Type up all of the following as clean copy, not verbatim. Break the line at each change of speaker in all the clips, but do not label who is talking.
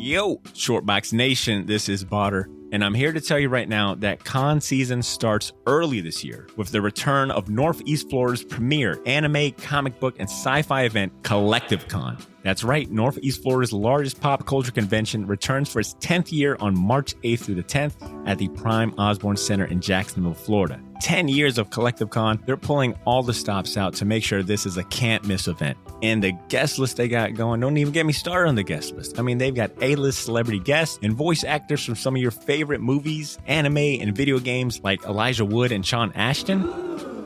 Yo, Shortbox Nation, this is Botter, and I'm here to tell you right now that con season starts early this year with the return of Northeast Florida's premier anime, comic book, and sci-fi event, Collective Con. That's right, Northeast Florida's largest pop culture convention returns for its 10th year on March 8th through the 10th at the Prime Osborne Center in Jacksonville, Florida. 10 years of Collective Con, they're pulling all the stops out to make sure this is a can't-miss event. And the guest list they got going, don't even get me started on the guest list. I mean, they've got A-list celebrity guests and voice actors from some of your favorite movies, anime, and video games like Elijah Wood and Sean Ashton,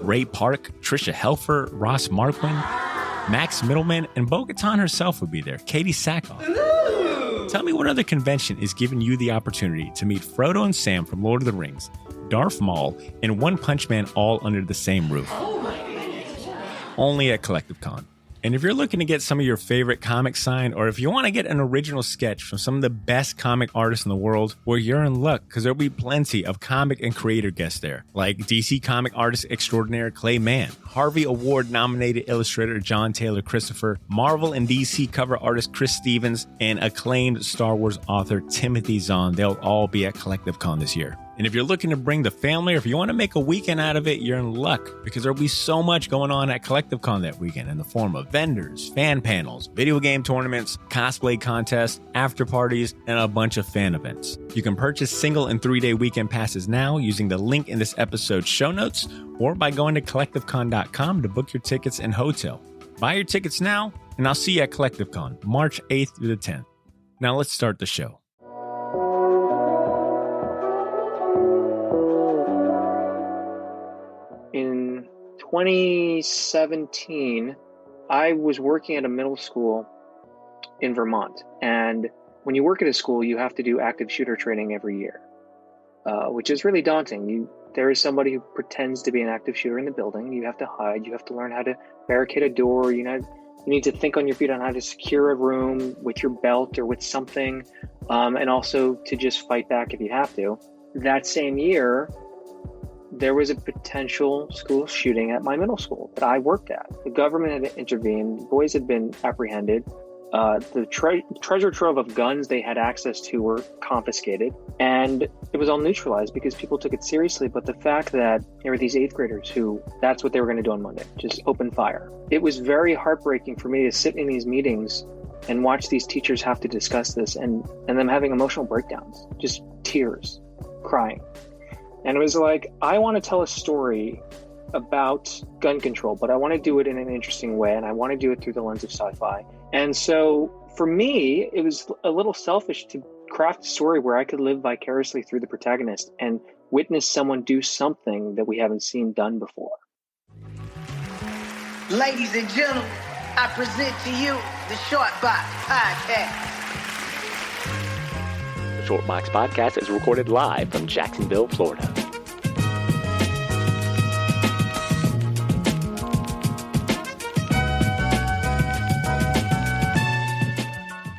Ray Park, Trisha Helfer, Ross Marquand, Max Middleman, and Bo-Katan herself will be there, Katie Sackhoff. Tell me what other convention is giving you the opportunity to meet Frodo and Sam from Lord of the Rings, Darth Maul, and One Punch Man all under the same roof. Only at Collective Con. And if you're looking to get some of your favorite comics signed, or if you want to get an original sketch from some of the best comic artists in the world, well, you're in luck, because there'll be plenty of comic and creator guests there, like DC comic artist extraordinaire Clay Mann, Harvey Award-nominated illustrator John Taylor Christopher, Marvel and DC cover artist Chris Stevens, and acclaimed Star Wars author Timothy Zahn. They'll all be at Collective Con this year. And if you're looking to bring the family, or if you want to make a weekend out of it, you're in luck, because there'll be so much going on at Collective Con that weekend in the form of vendors, fan panels, video game tournaments, cosplay contests, after parties, and a bunch of fan events. You can purchase single and 3-day weekend passes now using the link in this episode's show notes, or by going to collectivecon.com to book your tickets and hotel. Buy your tickets now, and I'll see you at Collective Con, March 8th through the 10th. Now let's start the show.
In 2017, I was working at a middle school in Vermont. And when you work at a school, you have to do active shooter training every year, which is really daunting. There is somebody who pretends to be an active shooter in the building. You have to hide. You have to learn how to barricade a door. You need to think on your feet on how to secure a room with your belt or with something, and also to just fight back if you have to. That same year, there was a potential school shooting at my middle school that I worked at. The government had intervened. The boys had been apprehended. The treasure trove of guns they had access to were confiscated. And it was all neutralized because people took it seriously. But the fact that there were these 8th graders who, that's what they were going to do on Monday, just open fire. It was very heartbreaking for me to sit in these meetings and watch these teachers have to discuss this and them having emotional breakdowns, just tears, crying. And it was like, I want to tell a story about gun control, but I want to do it in an interesting way, and I want to do it through the lens of sci-fi. And so for me, it was a little selfish to craft a story where I could live vicariously through the protagonist and witness someone do something that we haven't seen done before.
Ladies and gentlemen, I present to you the Shortbox Podcast.
The Shortbox Podcast is recorded live from Jacksonville, Florida.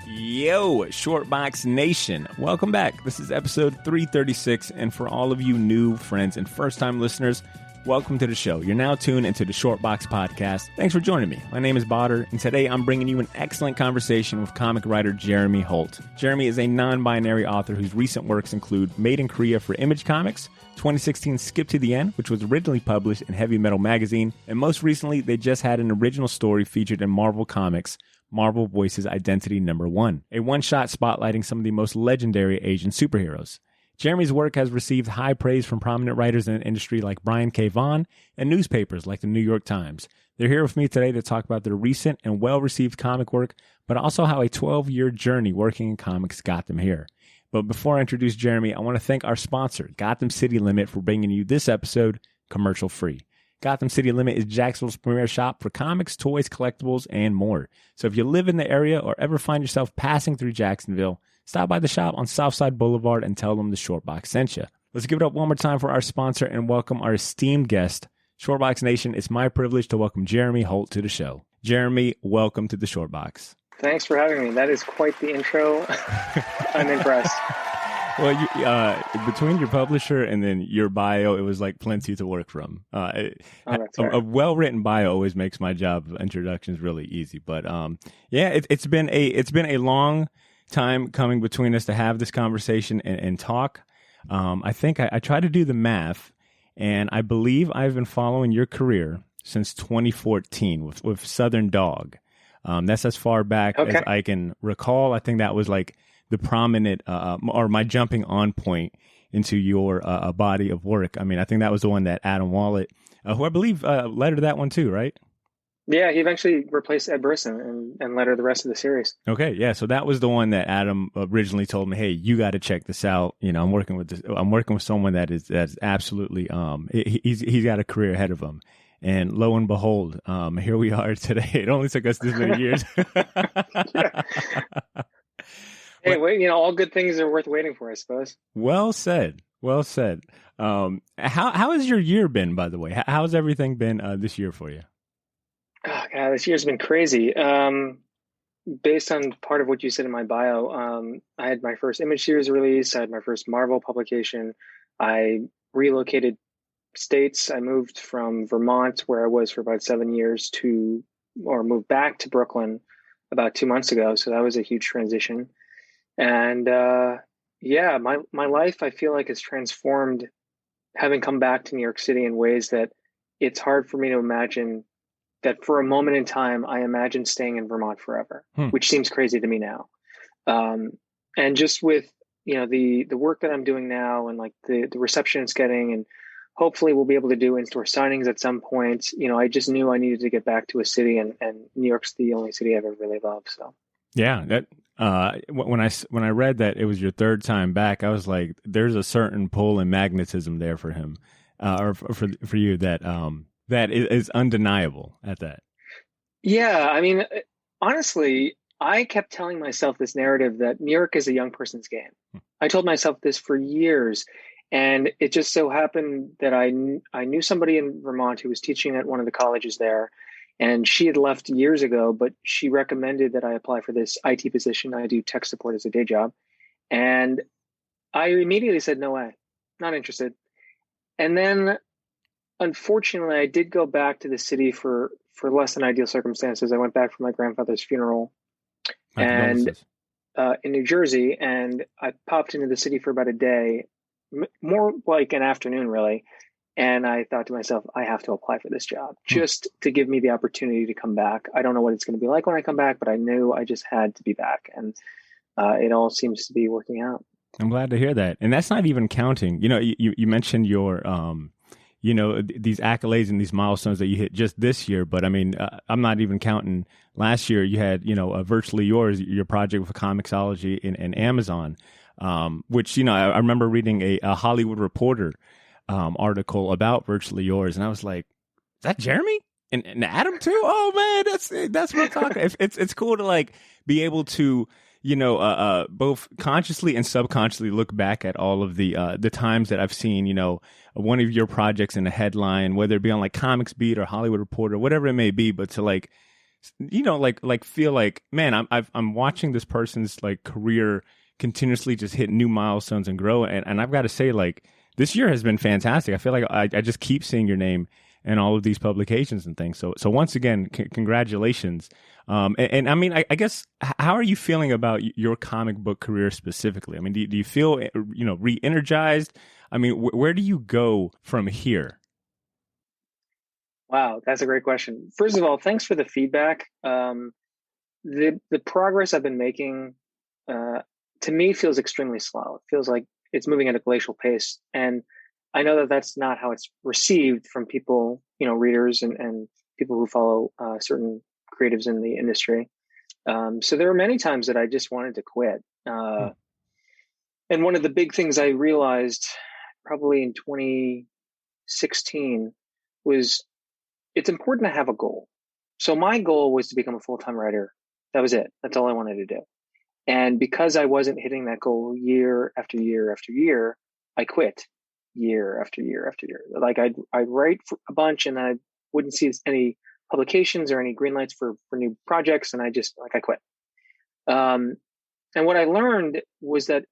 Yo, Shortbox Nation. Welcome back. This is episode 336, and for all of you new friends and first-time listeners, welcome to the show. You're now tuned into the Shortbox Podcast. Thanks for joining me. My name is Botter, and today I'm bringing you an excellent conversation with comic writer Jeremy Holt. Jeremy is a non-binary author whose recent works include Made in Korea for Image Comics, 2016 Skip to the End, which was originally published in Heavy Metal Magazine, and most recently they just had an original story featured in Marvel Comics, Marvel Voices Identity Number 1, a one-shot spotlighting some of the most legendary Asian superheroes. Jeremy's work has received high praise from prominent writers in the industry like Brian K. Vaughan and newspapers like the New York Times. They're here with me today to talk about their recent and well-received comic work, but also how a 12-year journey working in comics got them here. But before I introduce Jeremy, I want to thank our sponsor, Gotham City Limit, for bringing you this episode commercial-free. Gotham City Limit is Jacksonville's premier shop for comics, toys, collectibles, and more. So if you live in the area or ever find yourself passing through Jacksonville, stop by the shop on Southside Boulevard and tell them the Shortbox sent you. Let's give it up one more time for our sponsor and welcome our esteemed guest. Shortbox Nation, it's my privilege to welcome Jeremy Holt to the show. Jeremy, welcome to the Shortbox.
Thanks for having me. That is quite the intro. I'm impressed.
Well, between your publisher and then your bio, it was like plenty to work from. A well-written bio always makes my job of introductions really easy. But it's been a long time coming between us to have this conversation and talk. I think I tried to do the math, and I believe I've been following your career since 2014 with Southern Dog. That's as far back as I can recall. I think that was like the prominent or my jumping on point into your body of work. I mean, I think that was the one that Adam Wallet, who I believe lettered that one too, right?
Yeah, he eventually replaced Ed Brisson and lettered the rest of the series.
Okay, yeah. So that was the one that Adam originally told me, "Hey, you got to check this out." You know, I'm working with someone that's absolutely he's got a career ahead of him. And lo and behold, here we are today. It only took us this many years.
Yeah. Hey, wait, all good things are worth waiting for, I suppose.
Well said. Well said. How has your year been, by the way? How's everything been this year for you?
Oh, God, this year's been crazy. Based on part of what you said in my bio, I had my first image series release. I had my first Marvel publication. I relocated states. I moved from Vermont, where I was for about 7 years, moved back to Brooklyn about 2 months ago. So that was a huge transition. And yeah, my life, I feel like, has transformed having come back to New York City in ways that it's hard for me to imagine that for a moment in time, I imagined staying in Vermont forever, which seems crazy to me now. And just with, the work that I'm doing now and like the reception it's getting, and hopefully we'll be able to do in-store signings at some point. I just knew I needed to get back to a city, and New York's the only city I've ever really loved. So
yeah, that when I read that it was your third time back, I was like, there's a certain pull and magnetism there for him, or for you that is undeniable at that.
Yeah, I mean, honestly, I kept telling myself this narrative that New York is a young person's game. I told myself this for years. And it just so happened that I knew somebody in Vermont who was teaching at one of the colleges there. And she had left years ago, but she recommended that I apply for this IT position. I do tech support as a day job. And I immediately said, no way, not interested. And then, unfortunately, I did go back to the city for less than ideal circumstances. I went back for my grandfather's funeral in New Jersey, and I popped into the city for about a day, more like an afternoon, really. And I thought to myself, I have to apply for this job just to give me the opportunity to come back. I don't know what it's going to be like when I come back, but I knew I just had to be back. And it all seems to be working out.
I'm glad to hear that. And that's not even counting. You mentioned your, these accolades and these milestones that you hit just this year. But I mean, I'm not even counting last year. You had, Virtually Yours, your project with Comixology and Amazon, which, I remember reading a Hollywood Reporter article about Virtually Yours, and I was like, "Is that Jeremy and Adam too?" Oh man, that's what I'm talking. It's cool to like be able to both consciously and subconsciously look back at all of the times that I've seen one of your projects in a headline, whether it be on like Comics Beat or Hollywood Reporter, whatever it may be, but to like feel like, man, I'm watching this person's like career continuously just hit new milestones and grow, and I've got to say, like, this year has been fantastic. I feel like I just keep seeing your name in all of these publications and things. So once again, congratulations. And I mean, I guess, how are you feeling about your comic book career specifically? I mean, do you feel, re-energized? I mean, where do you go from here?
Wow, that's a great question. First of all, thanks for the feedback. The progress I've been making, to me, feels extremely slow. It feels like it's moving at a glacial pace. And I know that that's not how it's received from people, readers and people who follow certain creatives in the industry. So there were many times that I just wanted to quit. And one of the big things I realized probably in 2016 was it's important to have a goal. So my goal was to become a full-time writer. That was it. That's all I wanted to do. And because I wasn't hitting that goal year after year after year, I quit year after year after year. Like I'd write for a bunch and I wouldn't see any publications or any green lights for new projects. And I just I quit. And what I learned was that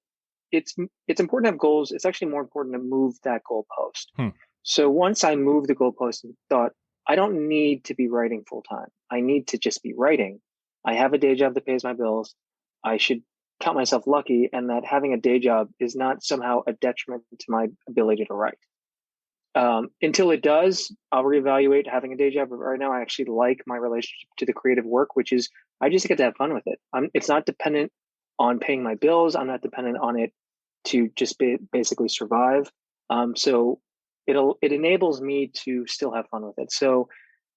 it's important to have goals. It's actually more important to move that goalpost. So once I moved the goalpost and thought, I don't need to be writing full time. I need to just be writing. I have a day job that pays my bills. I should count myself lucky, and that having a day job is not somehow a detriment to my ability to write. Until it does, I'll reevaluate having a day job. But right now, I actually like my relationship to the creative work, which is I just get to have fun with it. It's not dependent on paying my bills. I'm not dependent on it to just basically survive. So it enables me to still have fun with it. So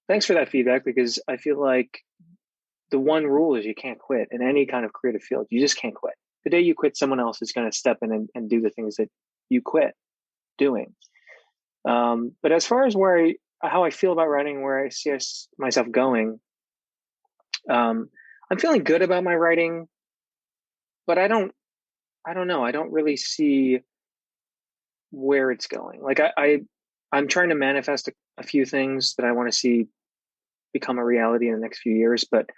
thanks for that feedback, because I feel like the one rule is you can't quit in any kind of creative field. You just can't quit. The day you quit, someone else is going to step in and do the things that you quit doing. But as far as how I feel about writing, where I see myself going, I'm feeling good about my writing, but I don't know. I don't really see where it's going. Like I'm trying to manifest a few things that I want to see become a reality in the next few years. But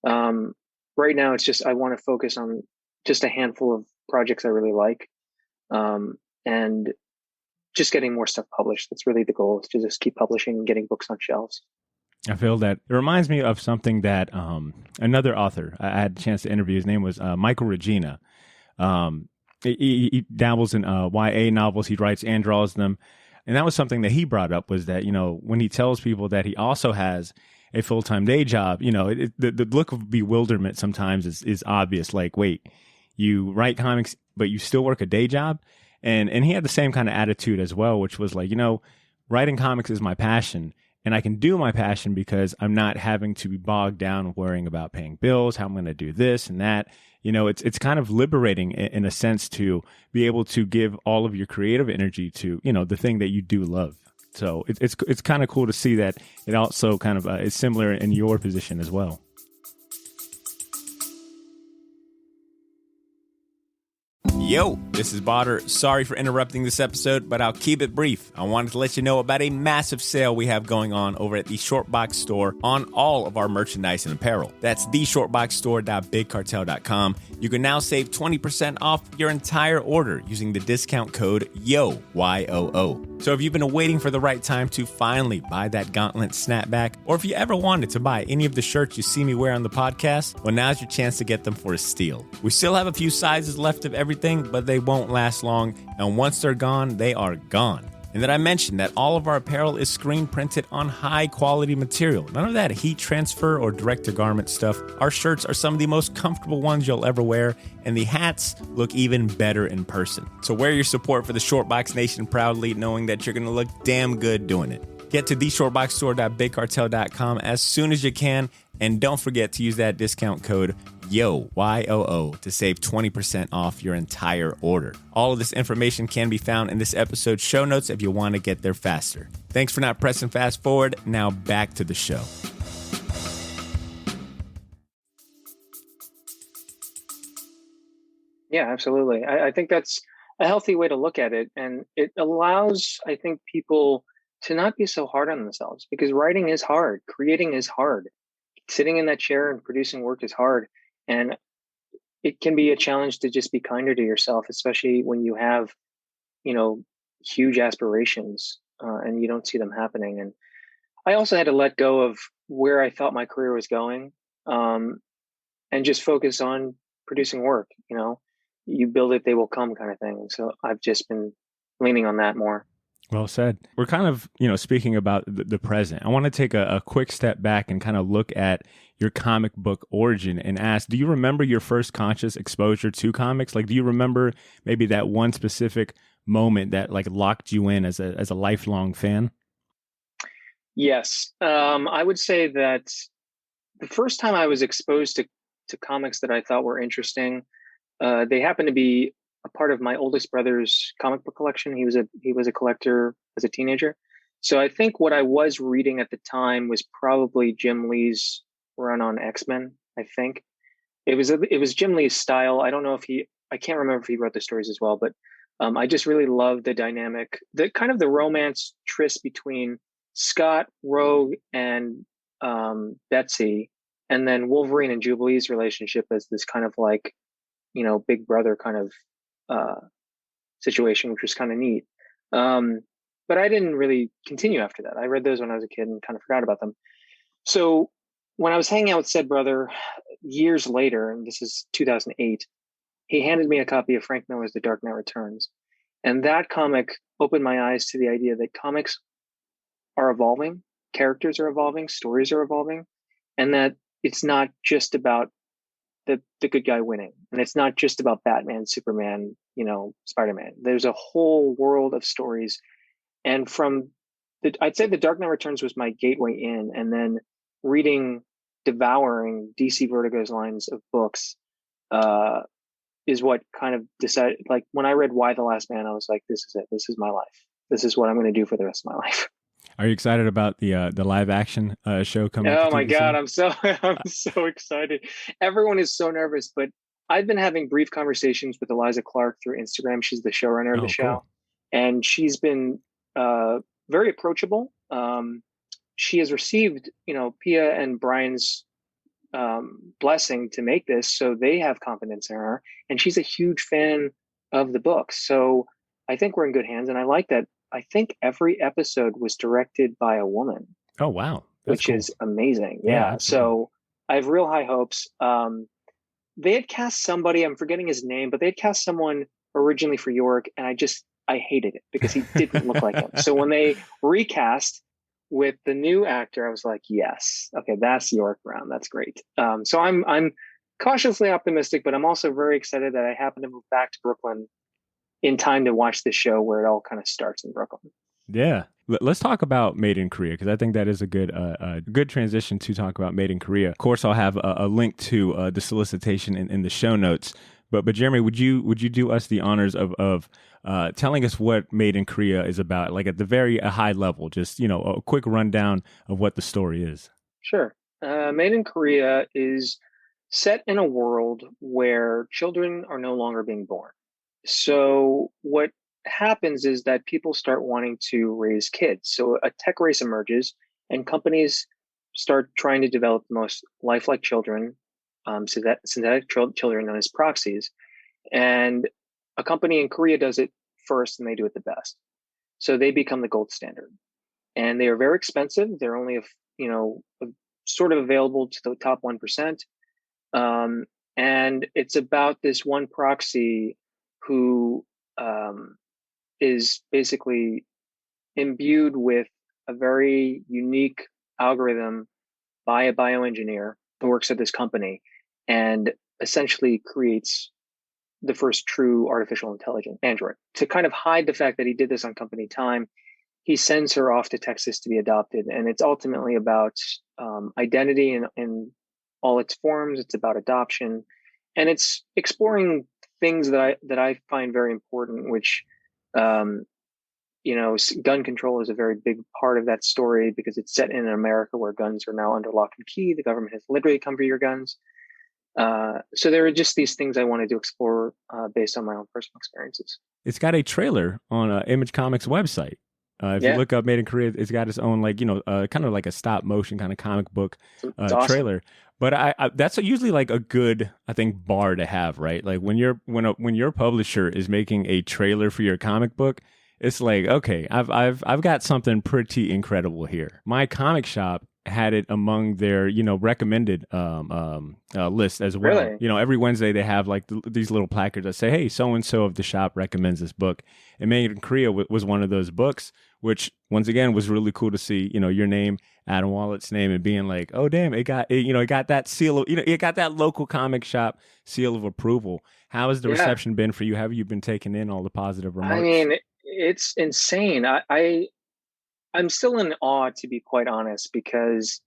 right now it's just, I want to focus on just a handful of projects I really like. And just getting more stuff published. That's really the goal, is to just keep publishing and getting books on shelves.
I feel that it reminds me of something that another author I had a chance to interview. His name was Michael Regina. He dabbles in YA novels. He writes and draws them. And that was something that he brought up, was that, when he tells people that he also has a full-time day job, the look of bewilderment sometimes is obvious. Like, wait, you write comics, but you still work a day job? And he had the same kind of attitude as well, which was like, writing comics is my passion, and I can do my passion because I'm not having to be bogged down worrying about paying bills, how I'm going to do this and that. It's kind of liberating in a sense to be able to give all of your creative energy to, the thing that you do love. So it's kind of cool to see that it also kind of is similar in your position as well. Yo, this is Botter. Sorry for interrupting this episode, but I'll keep it brief. I wanted to let you know about a massive sale we have going on over at the Shortbox store on all of our merchandise and apparel. That's theshortboxstore.bigcartel.com. You can now save 20% off your entire order using the discount code YOO, Y-O-O. So if you've been waiting for the right time to finally buy that gauntlet snapback, or if you ever wanted to buy any of the shirts you see me wear on the podcast, well, now's your chance to get them for a steal. We still have a few sizes left of everything, but they won't last long, and once they're gone, they are gone. And then I mentioned that all of our apparel is screen printed on high quality material. None of that heat transfer or direct to garment stuff. Our shirts are some of the most comfortable ones you'll ever wear, and the hats look even better in person. So wear your support for the Shortbox Nation proudly, knowing that you're going to look damn good doing it. Get to theshortboxstore.bigcartel.com as soon as you can, and don't forget to use that discount code YOO, Y-O-O, to save 20% off your entire order. All of this information can be found in this episode's show notes if you want to get there faster. Thanks for not pressing fast forward. Now back to the show.
Yeah, absolutely. I think that's a healthy way to look at it. And it allows, I think, people to not be so hard on themselves, because writing is hard. Creating is hard. Sitting in that chair and producing work is hard. And it can be a challenge to just be kinder to yourself, especially when you have, huge aspirations and you don't see them happening. And I also had to let go of where I thought my career was going, and just focus on producing work. You build it, they will come, kind of thing. So I've just been leaning on that more.
Well said. We're kind of, speaking about the present. I want to take a quick step back and kind of look at your comic book origin and ask, do you remember your first conscious exposure to comics? Like, do you remember maybe that one specific moment that like locked you in as a lifelong fan?
Yes. I would say that the first time I was exposed to comics that I thought were interesting, they happened to be a part of my oldest brother's comic book collection. He was a collector as a teenager. So I think what I was reading at the time was probably Jim Lee's run on X-Men. I think it was Jim Lee's style. I don't know I can't remember if he wrote the stories as well, but I just really loved the dynamic, the kind of the romance tryst between Scott, Rogue, and Betsy, and then Wolverine and Jubilee's relationship as this kind of like, big brother kind of situation, which was kind of neat. But I didn't really continue after that. I read those when I was a kid and kind of forgot about them. So when I was hanging out with said brother years later, and this is 2008, he handed me a copy of Frank Miller's The Dark Knight Returns. And that comic opened my eyes to the idea that comics are evolving, characters are evolving, stories are evolving, and that it's not just about the good guy winning. And it's not just about Batman, Superman, Spider-Man. There's a whole world of stories. And I'd say The Dark Knight Returns was my gateway in, and then devouring DC Vertigo's lines of books, is what kind of decided, like when I read Y the Last Man, I was like, this is it. This is my life. This is what I'm going to do for the rest of my life.
Are you excited about the live action show coming?
Oh my God, I'm so excited. Everyone is so nervous, but I've been having brief conversations with Eliza Clark through Instagram. She's the showrunner of the show,
cool.
And she's been very approachable. She has received, Pia and Brian's blessing to make this, so they have confidence in her, and she's a huge fan of the book. So I think we're in good hands, and I like that. I think every episode was directed by a woman.
Oh, wow.
Which
cool.
is amazing. Yeah. So I have real high hopes. They had cast somebody, I'm forgetting his name, but they had cast someone originally for York, and I hated it because he didn't look like him. So when they recast with the new actor, I was like, yes, okay, that's York Brown. That's great. So I'm cautiously optimistic, but I'm also very excited that I happen to move back to Brooklyn in time to watch the show where it all kind of starts in Brooklyn.
Yeah. Let's talk about Made in Korea, because I think that is a good transition to talk about Made in Korea. Of course, I'll have a link to the solicitation in the show notes. But Jeremy, would you do us the honors of telling us what Made in Korea is about, like at the very high level, just a quick rundown of what the story is?
Sure. Made in Korea is set in a world where children are no longer being born. So what happens is that people start wanting to raise kids. So a tech race emerges, and companies start trying to develop the most lifelike children, synthetic children known as proxies. And a company in Korea does it first, and they do it the best. So they become the gold standard. And they are very expensive. They're only, sort of available to the top 1%. And it's about this one proxy who is basically imbued with a very unique algorithm by a bioengineer who works at this company, and essentially creates the first true artificial intelligent android. To kind of hide the fact that he did this on company time, he sends her off to Texas to be adopted. And it's ultimately about identity in all its forms. It's about adoption, and it's exploring things that I find very important, which, gun control is a very big part of that story, because it's set in America where guns are now under lock and key. The government has literally come for your guns. So there are just these things I wanted to explore based on my own personal experiences.
It's got a trailer on Image Comics website. If you look up Made in Korea, it's got its own, kind of like a stop motion kind of comic book
awesome.
trailer. But I that's usually like a good, I think, bar to have, right? Like when your publisher is making a trailer for your comic book, it's like, okay, I've got something pretty incredible here. My comic shop had it among their recommended list as well.
Really?
Every Wednesday they have like these little placards that say, hey, so and so of the shop recommends this book, and Made in Korea was one of those books, which once again was really cool to see your name, Adam Wallett's name, and being like, oh damn, it got that seal of, it got that local comic shop seal of approval. How has the reception been for you? Have you been taking in all the positive remarks?
I mean, it's insane. I'm still in awe, to be quite honest, because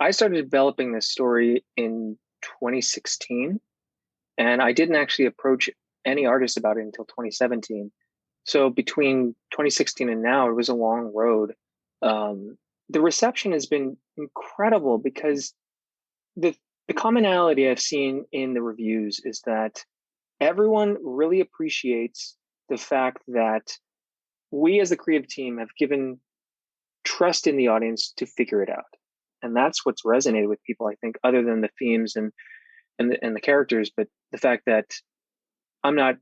I started developing this story in 2016, and I didn't actually approach any artist about it until 2017. So between 2016 and now, it was a long road. The reception has been incredible, because the commonality I've seen in the reviews is that everyone really appreciates the fact that we as the creative team have given trust in the audience to figure it out. And that's what's resonated with people, I think, other than the themes and the characters, but the fact that I'm not,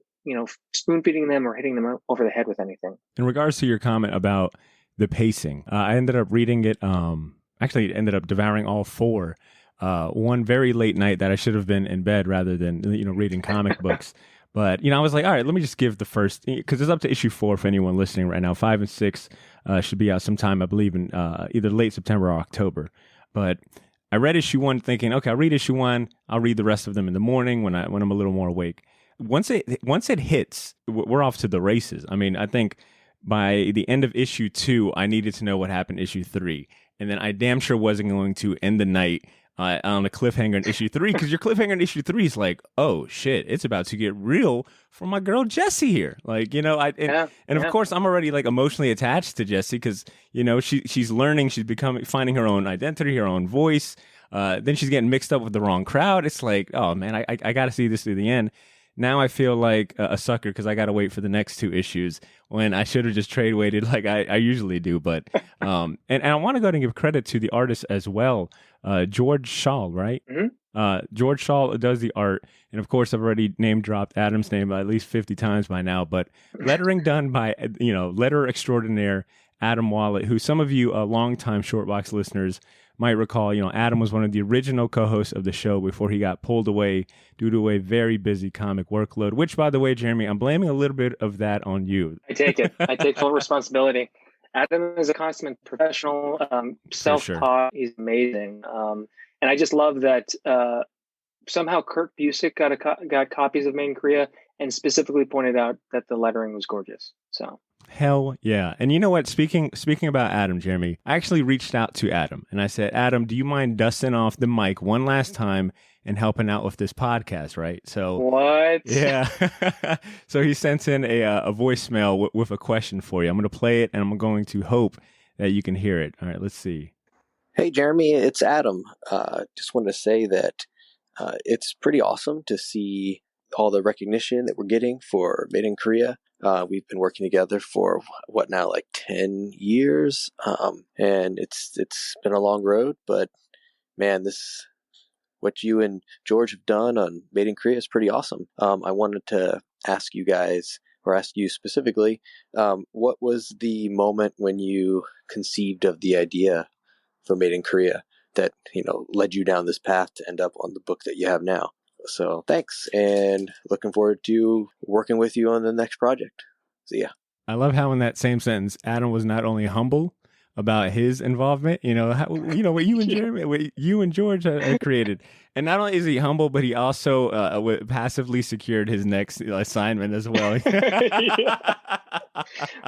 spoon feeding them or hitting them over the head with anything.
In regards to your comment about the pacing, I ended up reading it. Actually, ended up devouring all four one very late night that I should have been in bed rather than reading comic books. But, I was like, all right, let me just give the first, because it's up to issue 4 for anyone listening right now. 5 and 6 should be out sometime, I believe, in either late September or October. But I read issue 1 thinking, okay, I'll read issue 1. I'll read the rest of them in the morning when I'm a little more awake. Once it hits, we're off to the races. I mean, I think by the end of issue 2, I needed to know what happened in issue 3. And then I damn sure wasn't going to end the night on a cliffhanger in issue 3, because your cliffhanger in issue 3 is like, oh shit, it's about to get real for my girl Jessie here. Like, of course I'm already like emotionally attached to Jessie because she's learning, she's finding her own identity, her own voice. Then she's getting mixed up with the wrong crowd. It's like, oh man, I got to see this through the end. Now I feel like a sucker because I got to wait for the next 2 issues when I should have just trade waited like I usually do. But and I want to go ahead and give credit to the artist as well, George Shaw, right?
Mm-hmm.
George Shaw does the art, and of course I've already name dropped Adam's name at least 50 times by now. But lettering done by letterer extraordinaire Adam Wallet, who some of you longtime Shortbox listeners might recall, Adam was one of the original co-hosts of the show before he got pulled away due to a very busy comic workload, which, by the way, Jeremy, I'm blaming a little bit of that on you.
I take it. I take full responsibility. Adam is a consummate professional, self-taught. Sure. He's amazing. And I just love that somehow Kurt Busiek got copies of Made in Korea and specifically pointed out that the lettering was gorgeous. So.
Hell yeah. And you know what? Speaking about Adam, Jeremy, I actually reached out to Adam and I said, Adam, do you mind dusting off the mic one last time and helping out with this podcast, right? So
what?
Yeah. So he sent in a voicemail with a question for you. I'm going to play it and I'm going to hope that you can hear it. All right, let's see.
Hey, Jeremy, it's Adam. Just wanted to say that it's pretty awesome to see all the recognition that we're getting for Made in Korea. We've been working together for like 10 years. And it's been a long road, but man, what you and George have done on Made in Korea is pretty awesome. I wanted to ask you guys, or ask you specifically, what was the moment when you conceived of the idea for Made in Korea that, led you down this path to end up on the book that you have now? So thanks, and looking forward to working with you on the next project. See ya.
I love how in that same sentence, Adam was not only humble about his involvement, what you and Jeremy, what you and George have created. And not only is he humble, but he also passively secured his next assignment as well.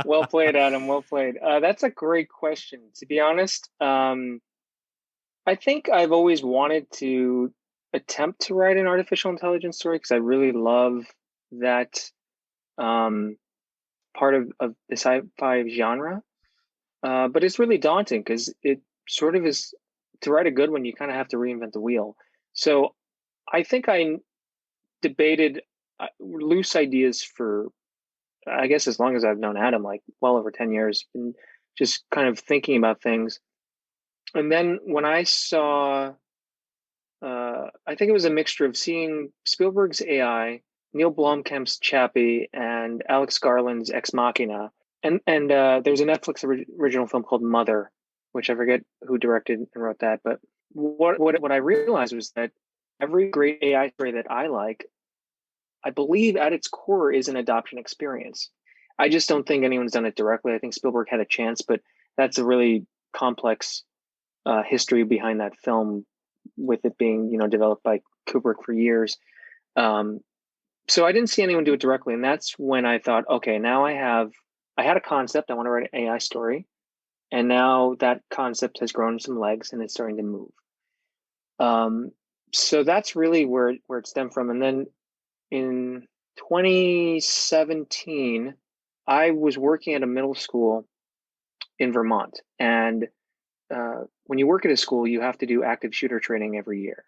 Well played, Adam. Well played. That's a great question. To be honest, I think I've always wanted to attempt to write an artificial intelligence story because I really love that part of the sci-fi genre. But it's really daunting because it sort of is, to write a good one, you kind of have to reinvent the wheel. So I think I debated loose ideas for, I guess, as long as I've known Adam, like well over 10 years, and just kind of thinking about things. And then when I saw, I think it was a mixture of seeing Spielberg's AI, Neil Blomkamp's Chappie, and Alex Garland's Ex Machina. And there's a Netflix original film called Mother, which I forget who directed and wrote that. But what I realized was that every great AI story that I like, I believe at its core is an adoption experience. I just don't think anyone's done it directly. I think Spielberg had a chance, but that's a really complex history behind that film, with it being developed by Kubrick for years. So I didn't see anyone do it directly, and that's when I thought, okay, now I had a concept. I want to write an AI story. And now that concept has grown some legs and it's starting to move. So that's really where it stemmed from. And then in 2017, I was working at a middle school in Vermont. And when you work at a school, you have to do active shooter training every year,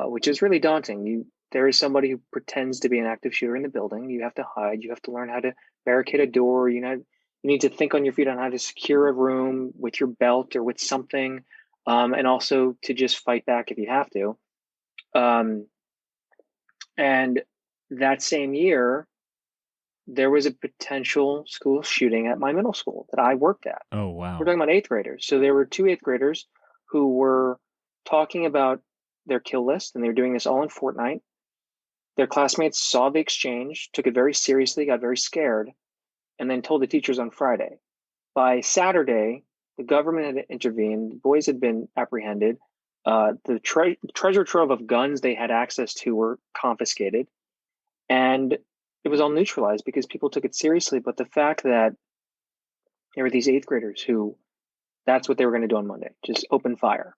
which is really daunting. There is somebody who pretends to be an active shooter in the building. You have to hide. You have to learn how to barricade a door. You need to think on your feet on how to secure a room with your belt or with something, and also to just fight back if you have to. And that same year, there was a potential school shooting at my middle school that I worked at.
Oh, wow.
We're talking about 8th graders. So there were 2 8th graders who were talking about their kill list, and they were doing this all in Fortnite. their classmates saw the exchange, took it very seriously, got very scared, and then told the teachers on Friday. By Saturday, the government had intervened. The boys had been apprehended. The treasure trove of guns they had access to were confiscated. And it was all neutralized because people took it seriously. But the fact that there were these eighth graders who that's what they were going to do on Monday, just open fire.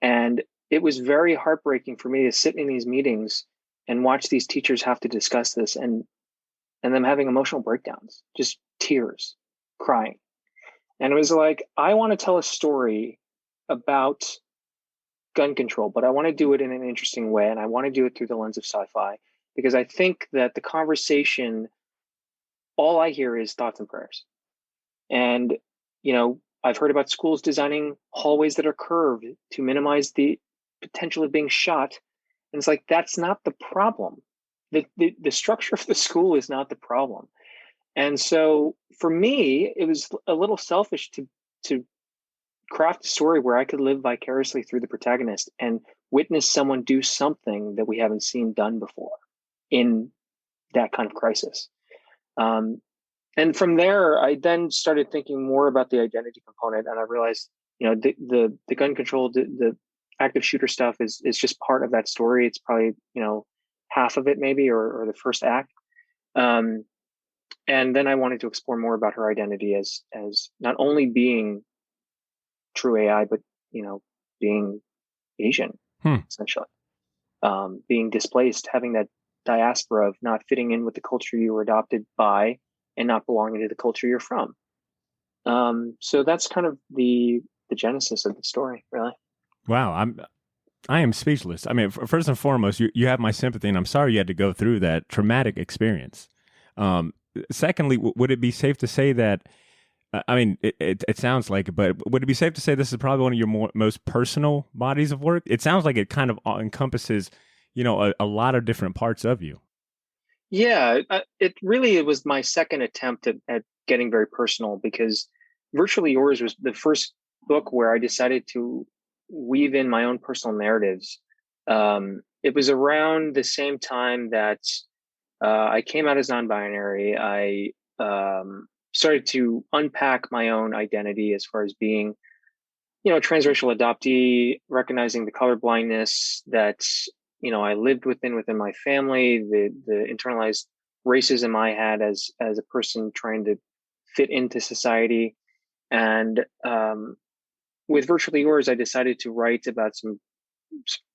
And it was very heartbreaking for me to sit in these meetings and watch these teachers have to discuss this and them having emotional breakdowns, just tears, crying. And it was like, I want to tell a story about gun control, but I want to do it in an interesting way. And I want to do it through the lens of sci-fi, because I think that the conversation, all I hear is thoughts and prayers. And, I've heard about schools designing hallways that are curved to minimize the potential of being shot. And it's like, that's not the problem. The structure of the school is not the problem. And so for me, it was a little selfish to craft a story where I could live vicariously through the protagonist and witness someone do something that we haven't seen done before in that kind of crisis. And from there, I then started thinking more about the identity component, and I realized, the gun control, the active shooter stuff is just part of that story. It's probably, half of it maybe, or the first act. And then I wanted to explore more about her identity as not only being true AI, but, being Asian, essentially, being displaced, having that diaspora of not fitting in with the culture you were adopted by and not belonging to the culture you're from. So that's kind of the genesis of the story, really.
Wow. I am speechless. I mean, first and foremost, you have my sympathy, and I'm sorry you had to go through that traumatic experience. Secondly, would it be safe to say that, it sounds like it, but would it be safe to say this is probably one of your most personal bodies of work? It sounds like it kind of encompasses, a lot of different parts of you.
Yeah, it was my second attempt at getting very personal, because Virtually Yours was the first book where I decided to weave in my own personal narratives. It was around the same time that I came out as non-binary. I started to unpack my own identity as far as being, a transracial adoptee, recognizing the color blindness that I lived within my family, the internalized racism I had as a person trying to fit into society. And with Virtually Yours, I decided to write about some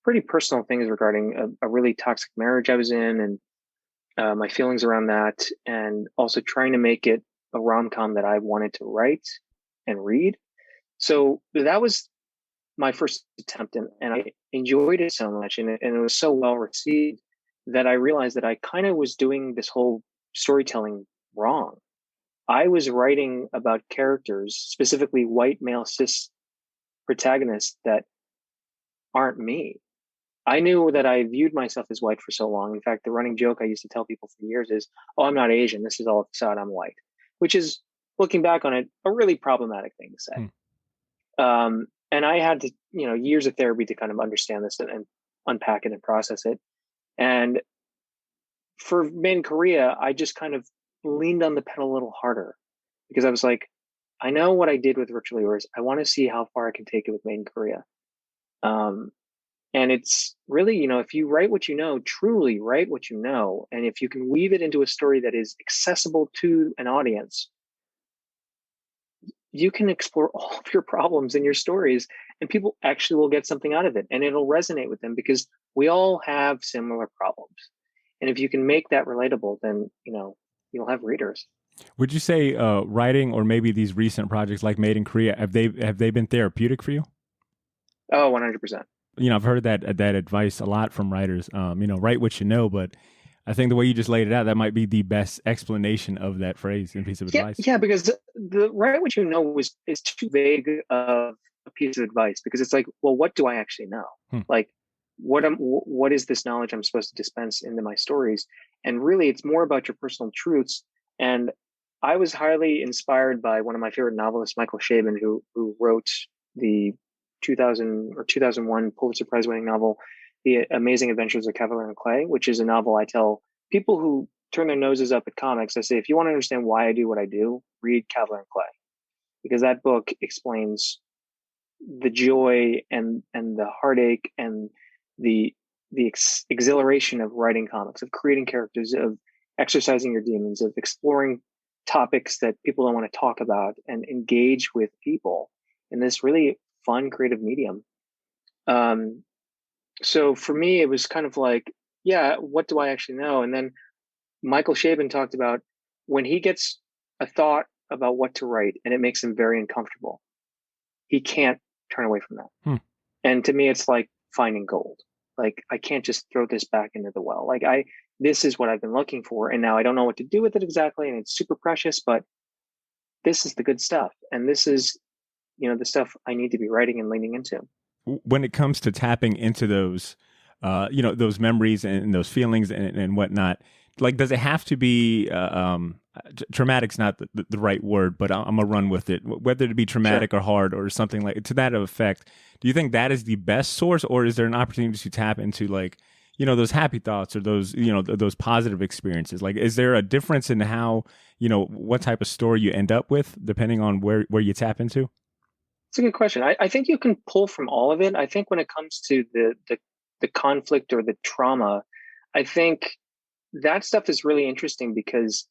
pretty personal things regarding a really toxic marriage I was in, and my feelings around that, and also trying to make it a rom-com that I wanted to write and read. So that was my first attempt, and I enjoyed it so much, and it was so well received that I realized that I kind of was doing this whole storytelling wrong. I was writing about characters, specifically white male cis protagonists, that aren't me. I knew that I viewed myself as white for so long. In fact, the running joke I used to tell people for years is, "Oh, I'm not Asian. This is all a facade. I'm white," which is, looking back on it, a really problematic thing to say. And I had to, years of therapy to kind of understand this and unpack it and process it. And for Made in Korea, I just kind of leaned on the pedal a little harder, because I was like, I know what I did with Virtually Yours. I want to see how far I can take it with Made in Korea. And it's really, if you write what you know, truly write what you know, and if you can weave it into a story that is accessible to an audience, you can explore all of your problems in your stories, and people actually will get something out of it, and it'll resonate with them, because we all have similar problems. And if you can make that relatable, then, you'll have readers.
Would you say writing, or maybe these recent projects like Made in Korea, have they been therapeutic for you?
Oh, 100%.
I've heard that advice a lot from writers. Write what you know, but I think the way you just laid it out, that might be the best explanation of that phrase and piece of advice.
Yeah, because the write what you know is too vague of a piece of advice, because it's like, well, what do I actually know? Like, what is this knowledge I'm supposed to dispense into my stories? And really, it's more about your personal truths. And I was highly inspired by one of my favorite novelists, Michael Chabon, who wrote the 2001 Pulitzer Prize winning novel, The Amazing Adventures of Kevlar and Clay, which is a novel I tell people who turn their noses up at comics. I say, if you want to understand why I do what I do, read Kevlar and Clay, because that book explains the joy and the heartache and the exhilaration of writing comics, of creating characters, of exercising your demons, of exploring topics that people don't want to talk about, and engage with people in this really fun, creative medium. So for me, it was kind of like, yeah, what do I actually know? And then Michael Chabon talked about when he gets a thought about what to write and it makes him very uncomfortable, he can't turn away from that. And to me, it's like finding gold. Like, I can't just throw this back into the well. Like, this is what I've been looking for. And now I don't know what to do with it exactly. And it's super precious, but this is the good stuff. And this is, the stuff I need to be writing and leaning into.
When it comes to tapping into those, those memories and those feelings and whatnot, like, does it have to be, traumatic's not the right word, but I'm gonna run with it, whether it be traumatic or hard or something like to that effect. Do you think that is the best source, or is there an opportunity to tap into, like, those happy thoughts or those, those positive experiences? Like, is there a difference in how, what type of story you end up with depending on where you tap into?
It's a good question. I think you can pull from all of it. I think when it comes to the conflict or the trauma, I think that stuff is really interesting because,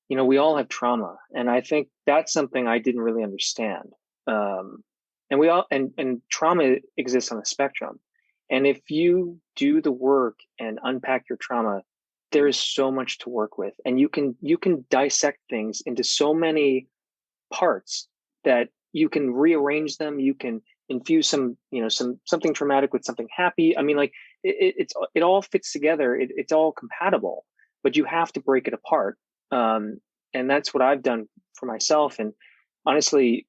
we all have trauma. And I think that's something I didn't really understand. And we all, and trauma exists on a spectrum. And if you do the work and unpack your trauma, there is so much to work with. And you can dissect things into so many parts that you can rearrange them. You can infuse something traumatic with something happy. I mean, like, it all fits together. It's all compatible, but you have to break it apart. And that's what I've done for myself. And honestly,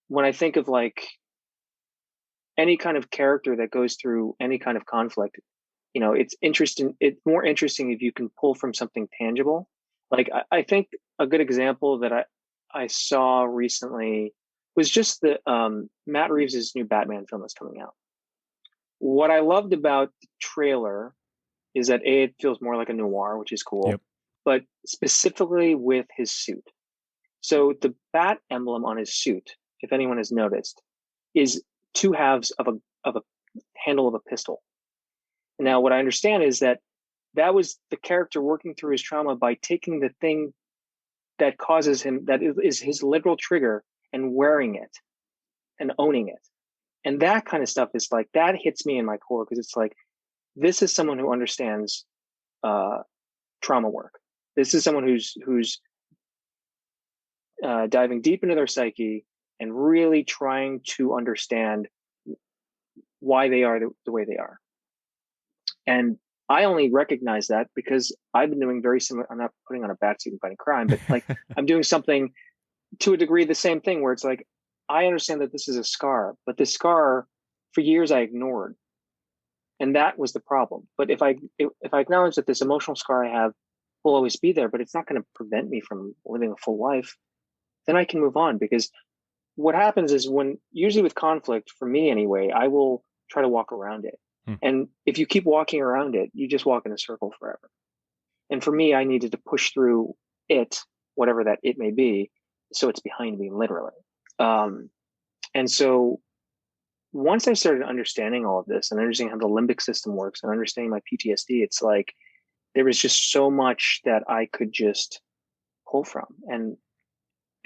when I think of like any kind of character that goes through any kind of conflict, it's interesting. It's more interesting if you can pull from something tangible. Like, I think a good example that I saw recently was just the Matt Reeves' new Batman film that's coming out. What I loved about the trailer is that it feels more like a noir, which is cool.
Yep.
But specifically with his suit. So the bat emblem on his suit, if anyone has noticed, is two halves of a handle of a pistol. Now, what I understand is that was the character working through his trauma by taking the thing that causes him, that is his literal trigger, and wearing it and owning it. And that kind of stuff is like, that hits me in my core, because it's like, this is someone who understands trauma work. This is someone who's diving deep into their psyche and really trying to understand why they are the way they are. And I only recognize that because I've been doing very similar. I'm not putting on a bat suit and fighting crime, but like, I'm doing something to a degree the same thing, where it's like, I understand that this is a scar, but this scar for years I ignored. And that was the problem. But if I acknowledge that this emotional scar I have will always be there, but it's not going to prevent me from living a full life, then I can move on. Because what happens is, usually with conflict, for me anyway, I will try to walk around it. And if you keep walking around it, you just walk in a circle forever. And for me, I needed to push through it, whatever that it may be, so it's behind me, literally. And so once I started understanding all of this and understanding how the limbic system works and understanding my PTSD, it's like there was just so much that I could just pull from. And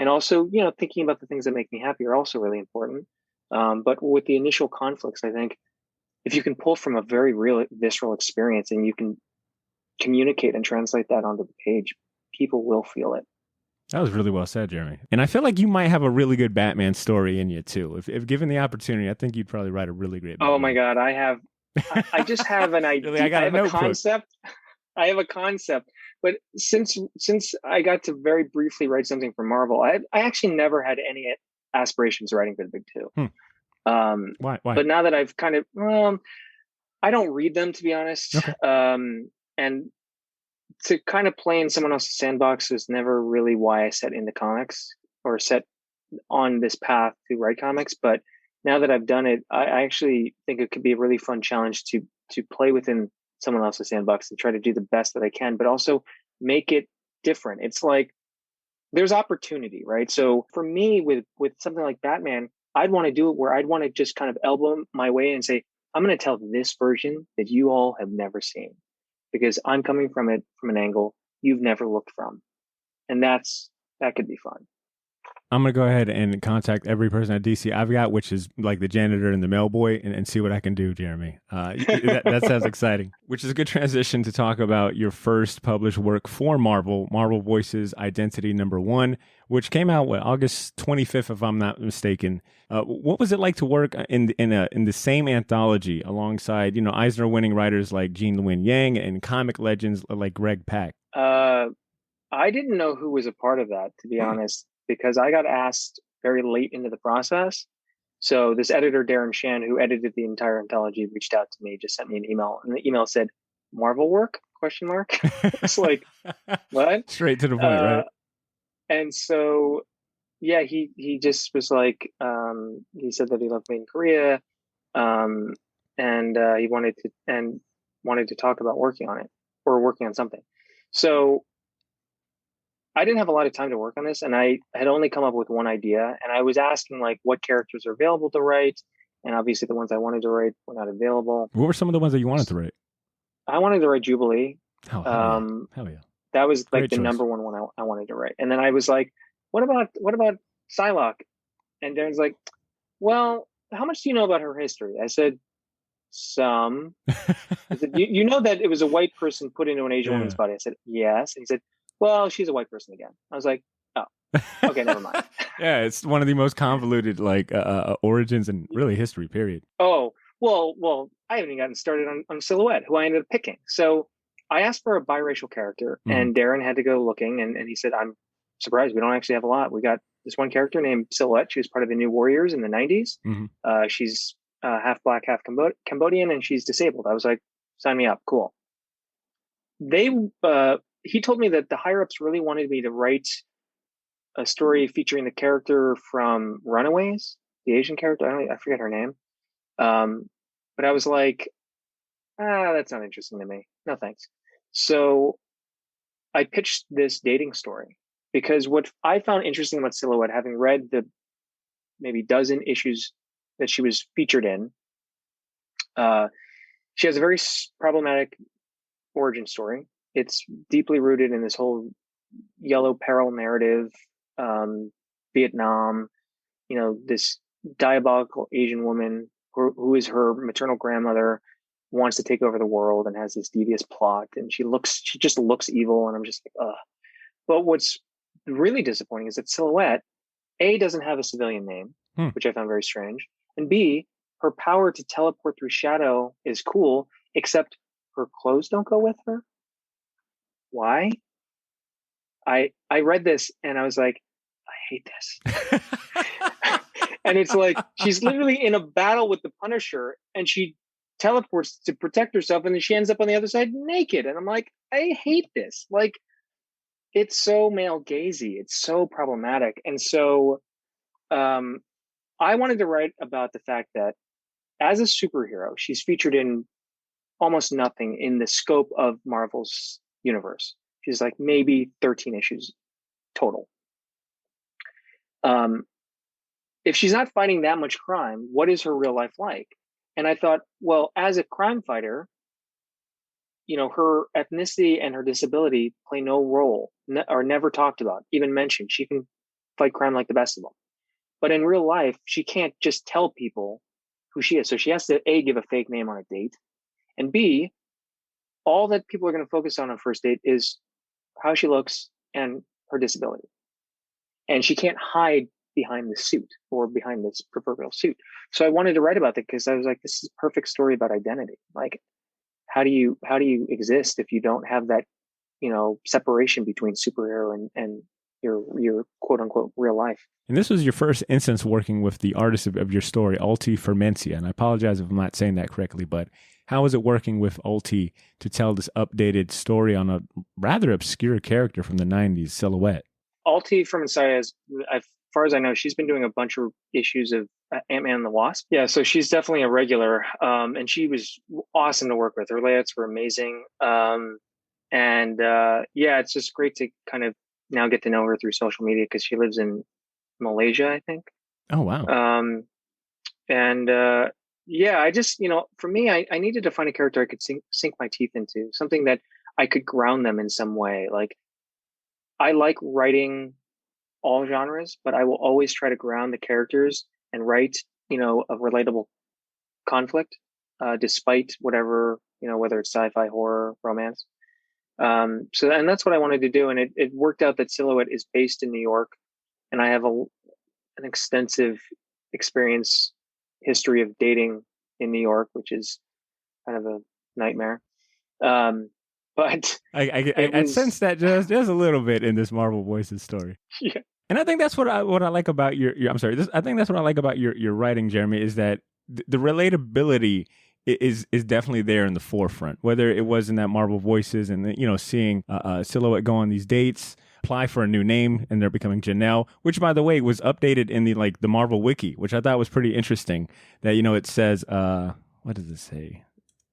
also, thinking about the things that make me happy are also really important. But with the initial conflicts, I think if you can pull from a very real, visceral experience and you can communicate and translate that onto the page, people will feel it.
That was really well said, Jeremy. And I feel like you might have a really good Batman story in you too. If given the opportunity, I think you'd probably write a really great Batman.
Oh my God, I just have an idea.
Really, I have a
concept. I have a concept. But since I got to very briefly write something for Marvel, I actually never had any aspirations writing for the big two.
Why?
But now that I've kind of, I don't read them, to be honest.
Okay.
And to kind of play in someone else's sandbox was never really why I set into comics or set on this path to write comics. But now that I've done it, I actually think it could be a really fun challenge to to play within someone else's sandbox and try to do the best that I can, but also make it different. It's like there's opportunity, right? So for me, with something like Batman, I'd want to do it where I'd want to just kind of elbow my way and say, I'm going to tell this version that you all have never seen, because I'm coming from it from an angle you've never looked from, and that could be fun.
I'm going to go ahead and contact every person at DC I've got, which is like the janitor and the mailboy, and see what I can do, Jeremy. That sounds exciting, which is a good transition to talk about your first published work for Marvel Voices Identity #1, which came out, August 25th, if I'm not mistaken. What was it like to work in the same anthology alongside, Eisner-winning writers like Gene Luen Yang and comic legends like Greg Pak?
I didn't know who was a part of that, to be honest, because I got asked very late into the process. So this editor, Darren Shan, who edited the entire anthology, reached out to me, just sent me an email. And the email said, Marvel work? ? It's like, what?
Straight to the point, right?
And so, yeah, he just was like, he said that he loved Made in Korea. And he wanted to talk about working on it, or working on something. So I didn't have a lot of time to work on this, and I had only come up with one idea, and I was asking like what characters are available to write, and obviously the ones I wanted to write were not available.
What were some of the ones that you wanted to write?
I wanted to write Jubilee.
Hell yeah.
That was like
Great
the
choice.
number one I wanted to write. And then I was like, what about Psylocke? And Darren's like, well, how much do you know about her history? I said, some. I said, you know that it was a white person put into an Asian woman's body? I said, yes. And he said, well, she's a white person again. I was like, oh, okay, never mind.
Yeah, it's one of the most convoluted origins and really history, period.
Oh, well, I haven't even gotten started on Silhouette, who I ended up picking. So I asked for a biracial character, and Darren had to go looking, and he said, I'm surprised we don't actually have a lot. We got this one character named Silhouette. She was part of the New Warriors in the 90s. She's half black, half Cambodian, and she's disabled. I was like, sign me up. Cool. He told me that the higher-ups really wanted me to write a story featuring the character from Runaways, the Asian character. I forget her name. But I was like, that's not interesting to me. No, thanks. So I pitched this dating story, because what I found interesting about Silhouette, having read the maybe dozen issues that she was featured in, she has a very problematic origin story. It's deeply rooted in this whole yellow peril narrative, Vietnam, this diabolical Asian woman who is her maternal grandmother, wants to take over the world and has this devious plot, and she just looks evil, and I'm just like, ugh. But what's really disappointing is that Silhouette, A, doesn't have a civilian name, which I found very strange, and B, her power to teleport through shadow is cool, except her clothes don't go with her. Why? I read this and I was like, I hate this. And it's like, she's literally in a battle with the Punisher, and she teleports to protect herself, and then she ends up on the other side naked. And I'm like, I hate this. Like, it's so male gazy. It's so problematic. And so I wanted to write about the fact that as a superhero, she's featured in almost nothing in the scope of Marvel's universe. She's like maybe 13 issues total. If she's not fighting that much crime, what is her real life like? And I thought, well, as a crime fighter, her ethnicity and her disability play no role, are never talked about, even mentioned. She can fight crime like the best of them. But in real life, she can't just tell people who she is. So she has to, A, give a fake name on a date, and B, all that people are going to focus on first date is how she looks and her disability. And she can't hide behind the suit or behind this proverbial suit. So I wanted to write about that, because I was like, this is a perfect story about identity. Like, how do you exist if you don't have that, separation between superhero and your quote unquote real life?
And this was your first instance working with the artist of your story, Ulti Fermentia. And I apologize if I'm not saying that correctly, but how was it working with Ulti to tell this updated story on a rather obscure character from the 90s, Silhouette?
Ulti Fermentia, as far as I know, she's been doing a bunch of issues of Ant-Man and the Wasp. Yeah, so she's definitely a regular, and she was awesome to work with. Her layouts were amazing, yeah, it's just great to kind of now get to know her through social media because she lives in Malaysia, I think.
Oh, wow.
And yeah, I just, for me, I needed to find a character I could sink my teeth into, something that I could ground them in some way. Like, I like writing all genres, but I will always try to ground the characters and write, a relatable conflict, despite whatever, whether it's sci-fi, horror, romance. And that's what I wanted to do. And it worked out that Silhouette is based in New York, and I have an extensive history of dating in New York, which is kind of a nightmare. But
I sense that just a little bit in this Marvel Voices story.
Yeah.
And I think that's what I like about your I'm sorry. I think that's what I like about your writing, Jeremy, is that the relatability is definitely there in the forefront. Whether it was in that Marvel Voices and seeing Silhouette go on these dates, apply for a new name, and they're becoming Janelle, which by the way was updated in the Marvel Wiki, which I thought was pretty interesting. That it says what does it say?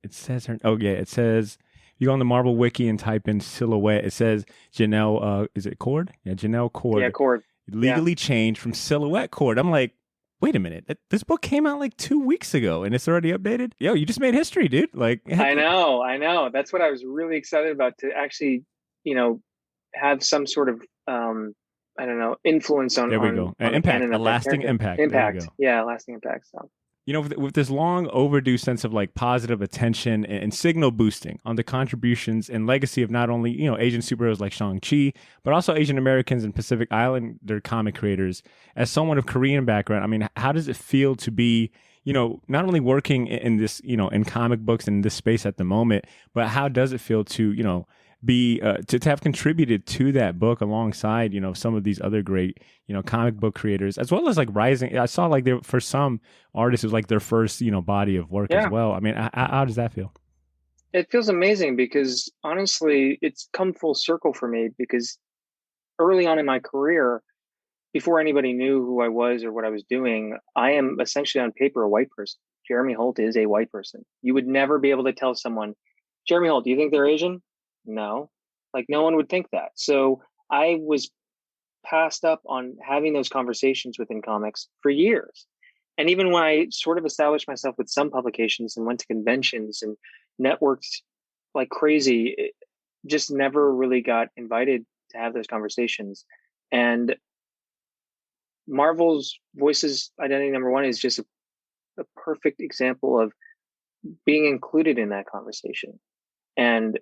It says her. Oh yeah, it says. You go on the Marvel Wiki and type in Silhouette. It says Janelle, is it Cord? Yeah, Janelle Cord.
Yeah, Cord.
Legally changed from Silhouette Cord. I'm like, wait a minute. This book came out like 2 weeks ago and it's already updated? Yo, you just made history, dude. Like,
I know. That's what I was really excited about, to actually, have some sort of, influence on.
There we go. An impact, a lasting impact.
Impact. Yeah, lasting impact. So.
With this long overdue sense of like positive attention and signal boosting on the contributions and legacy of not only, Asian superheroes like Shang-Chi, but also Asian Americans and Pacific Islander comic creators. As someone of Korean background, I mean, how does it feel to be, not only working in this, in comic books and this space at the moment, but how does it feel to, be to have contributed to that book alongside some of these other great comic book creators, as well as like rising. I saw like for some artists it was like their first body of work as well. I mean, how does that feel?
It feels amazing because honestly it's come full circle for me, because early on in my career, before anybody knew who I was or what I was doing, I am essentially on paper a white person. Jeremy Holt is a white person. You would never be able to tell someone, Jeremy Holt, do you think they're Asian? No, like no one would think that. So I was passed up on having those conversations within comics for years. And even when I sort of established myself with some publications and went to conventions and networked like crazy, it just never really got invited to have those conversations. And Marvel's Voices Identity #1 is just a perfect example of being included in that conversation. And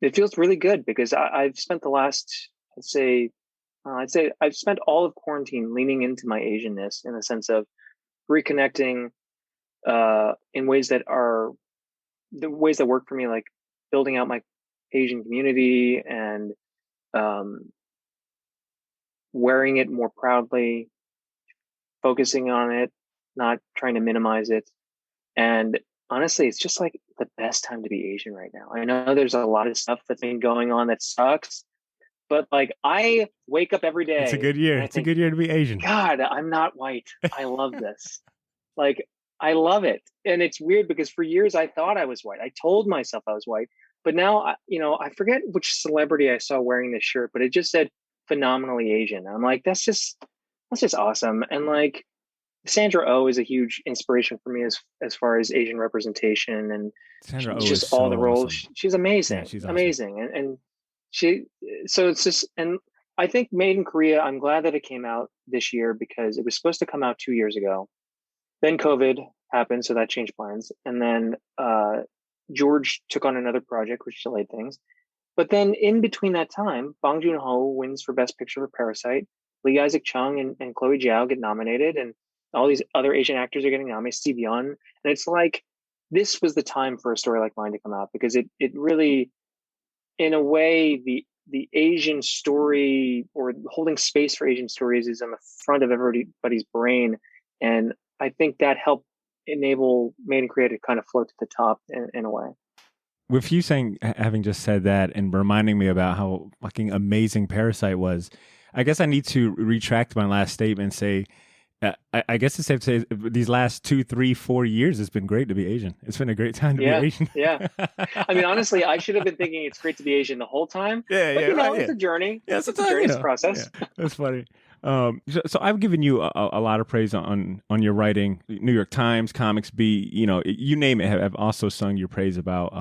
it feels really good because I've spent the last, I'd say I've spent all of quarantine leaning into my Asianness in the sense of reconnecting in ways that are the ways that work for me, like building out my Asian community and wearing it more proudly, focusing on it, not trying to minimize it. And honestly, it's just like the best time to be Asian right now. I know there's a lot of stuff that's been going on that sucks, but like I wake up every day.
It's a good year. It's a good year to be Asian.
God, I'm not white. I love this. Like, I love it. And it's weird because for years I thought I was white. I told myself I was white, but now, I forget which celebrity I saw wearing this shirt, but it just said phenomenally Asian. And I'm like, that's just awesome. And like, Sandra Oh is a huge inspiration for me as far as Asian representation, and
Sandra Oh
just
is
all
so
the roles.
awesome.
She's amazing.
Yeah, she's awesome.
Amazing. And so it's just, and I think Made in Korea, I'm glad that it came out this year because it was supposed to come out 2 years ago. Then COVID happened, so that changed plans. And then George took on another project, which delayed things. But then in between that time, Bong Joon-ho wins for Best Picture for Parasite. Lee Isaac Chung and Chloe Zhao get nominated, and all these other Asian actors are getting nominated, Steve Yeun. And it's like, this was the time for a story like mine to come out, because it really, in a way, the Asian story, or holding space for Asian stories, is on the front of everybody's brain. And I think that helped enable Made in Korea to kind of float to the top in a way.
With you having just said that and reminding me about how fucking amazing Parasite was, I guess I need to retract my last statement and say, I guess it's safe to say these last 2, 3, 4 years, it's been great to be Asian. It's been a great time to be
Yeah,
Asian.
yeah. I mean, honestly, I should have been thinking it's great to be Asian the whole time.
Yeah,
But
yeah, right,
it's
yeah.
a journey.
Yeah,
It's a
sometimes,
journey,
you
it's a
know,
process.
yeah, that's funny. So I've given you a lot of praise on your writing. New York Times, Comics Beat, you name it, have also sung your praise about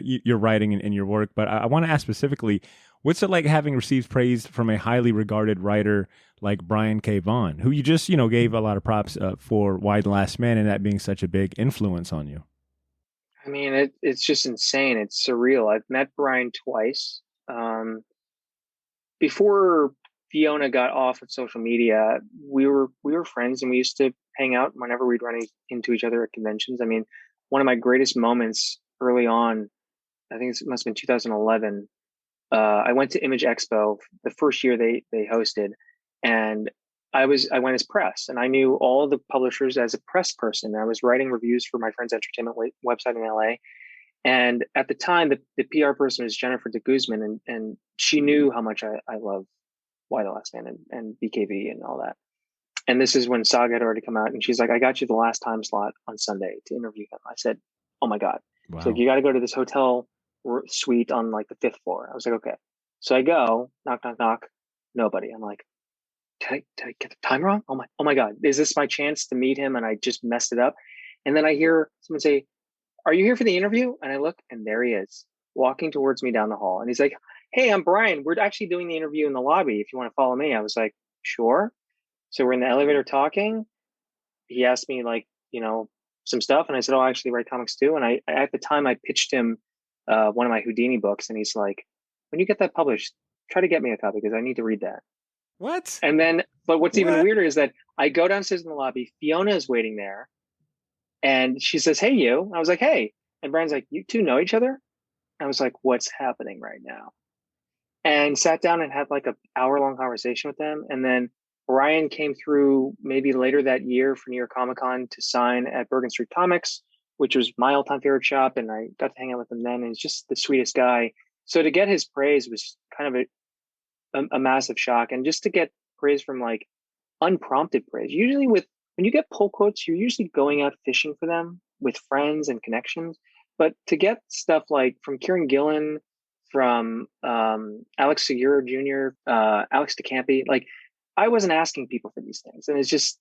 your writing and your work. But I want to ask specifically, what's it like having received praise from a highly regarded writer like Brian K. Vaughan, who you just, gave a lot of props for Why the Last Man and that being such a big influence on you?
I mean, it's just insane. It's surreal. I've met Brian twice. Before Fiona got off of social media, we were friends and we used to hang out whenever we'd run into each other at conventions. I mean, one of my greatest moments early on, I think it must have been 2011. I went to Image Expo the first year they hosted, and I went as press, and I knew all the publishers as a press person. I was writing reviews for my friend's entertainment website in LA, and at the time, the PR person was Jennifer de Guzman, and she knew how much I love Why the Last Man and BKV and all that. And this is when Saga had already come out, and she's like, "I got you the last time slot on Sunday to interview him." I said, "Oh my god!"
Wow.
She's like, "You got to go to this hotel suite on like the 5th floor." I was like, "Okay." So I go, knock, knock, knock, nobody. I'm like, did I get the time wrong? Oh my god, is this my chance to meet him? And I just messed it up. And then I hear someone say, "Are you here for the interview?" And I look, and there he is, walking towards me down the hall. And he's like, "Hey, I'm Brian. We're actually doing the interview in the lobby. If you want to follow me." I was like, "Sure." So we're in the elevator talking. He asked me some stuff, and I said, "Oh, I actually write comics too." And I at the time I pitched him one of my Houdini books, and he's like, "When you get that published, try to get me a copy because I need to read that."
What?
And then, but what's even
What?
weirder is that I go downstairs in the lobby. Fiona is waiting there, and she says, "Hey, you." I was like, "Hey," and Brian's like, "You two know each other?" I was like, "What's happening right now?" And sat down and had like an hour-long conversation with them. And then Brian came through maybe later that year for New York Comic Con to sign at Bergen Street Comics, which was my all-time favorite shop. And I got to hang out with him then. And he's just the sweetest guy. So to get his praise was kind of a massive shock. And just to get praise from like unprompted praise. Usually when you get pull quotes, you're usually going out fishing for them with friends and connections. But to get stuff like from Kieran Gillen, from Alex Segura Jr., Alex DeCampi, like I wasn't asking people for these things. And it's just,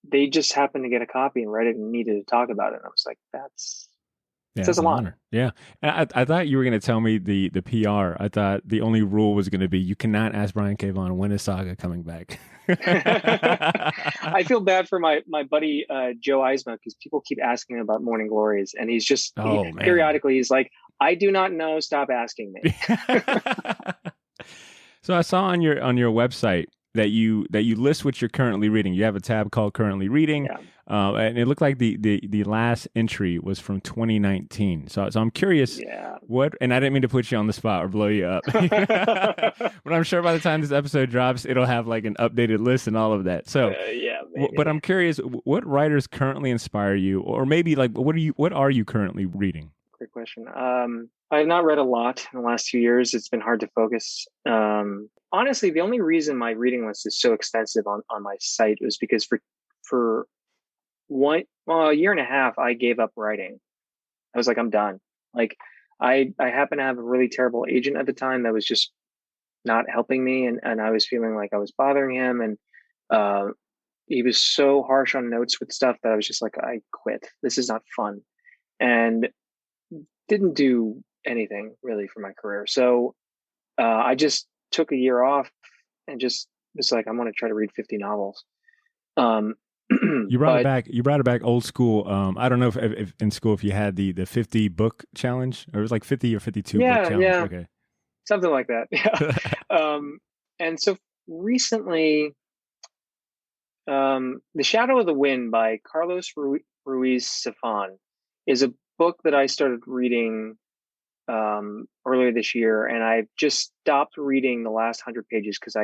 they just happened to get a copy and read it and needed to talk about it. And I was like,
Yeah,
says
it's
a
an
lot.
honor. Yeah. I thought you were going to tell me the PR. I thought the only rule was going to be you cannot ask Brian K. Vaughan when is Saga coming back.
I feel bad for my buddy Joe Eisma because people keep asking him about Morning Glories, and he's just periodically he's like, "I do not know. Stop asking me."
So I saw on your website that you list what you're currently reading. You have a tab called Currently Reading, and it looked like the last entry was from 2019. So I'm curious, what? And I didn't mean to put you on the spot or blow you up, but I'm sure by the time this episode drops, it'll have like an updated list and all of that. So but I'm curious, what writers currently inspire you, or maybe like what are you currently reading?
Great question. I have not read a lot in the last 2 years. It's been hard to focus. Honestly, the only reason my reading list is so extensive on my site was because for a year and a half, I gave up writing. I was like, I'm done. Like I happened to have a really terrible agent at the time that was just not helping me. And I was feeling like I was bothering him. And he was so harsh on notes with stuff that I was just like, I quit. This is not fun. And didn't do anything really for my career. So I just took a year off and just was like, I'm going to try to read 50 novels.
You brought it back old school. I don't know if in school, if you had the 50 book challenge, or it was like 50 or 52 book challenge.
Yeah.
Okay.
Something like that. Yeah. And so recently, The Shadow of the Wind by Carlos Ruiz Zafón is a book that I started reading earlier this year, and I've just stopped reading the last 100 pages because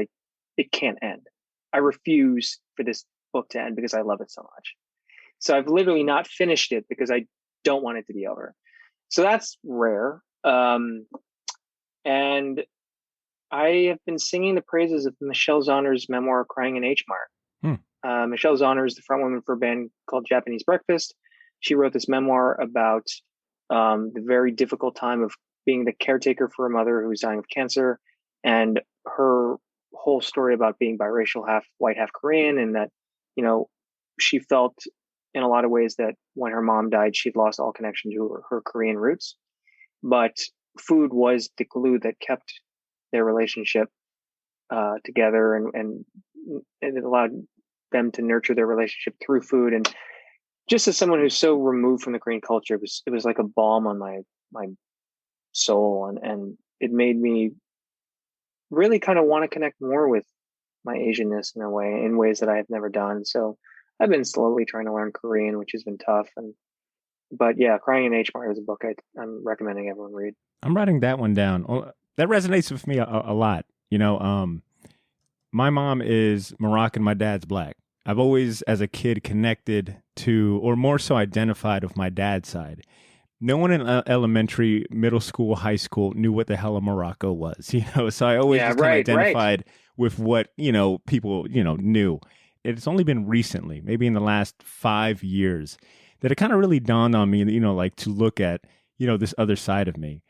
it can't end. I refuse for this book to end because I love it so much. So I've literally not finished it because I don't want it to be over. So that's rare. And I have been singing the praises of Michelle Zauner's memoir, Crying in H Mart.
Hmm.
Michelle Zauner is the frontwoman for a band called Japanese Breakfast. She wrote this memoir about the very difficult time of being the caretaker for a mother who was dying of cancer, and her whole story about being biracial, half white, half Korean, and that, you know, she felt in a lot of ways that when her mom died, she'd lost all connection to her Korean roots. But food was the glue that kept their relationship together, and it allowed them to nurture their relationship through food. And just as someone who's so removed from the Korean culture, it was like a balm on my soul, and it made me really kind of want to connect more with my Asianness in a way, in ways that I have never done. So I've been slowly trying to learn Korean, which has been tough. But yeah, Crying in H Mart is a book I'm recommending everyone read.
I'm writing that one down. Oh, that resonates with me a lot. My mom is Moroccan, my dad's black. I've always, as a kid, connected to, or more so identified with my dad's side. No one in elementary, middle school, high school knew what the hell a Morocco was, So I always just kind of identified with what, people, knew. It's only been recently, maybe in the last 5 years, that it kind of really dawned on me, like to look at, this other side of me.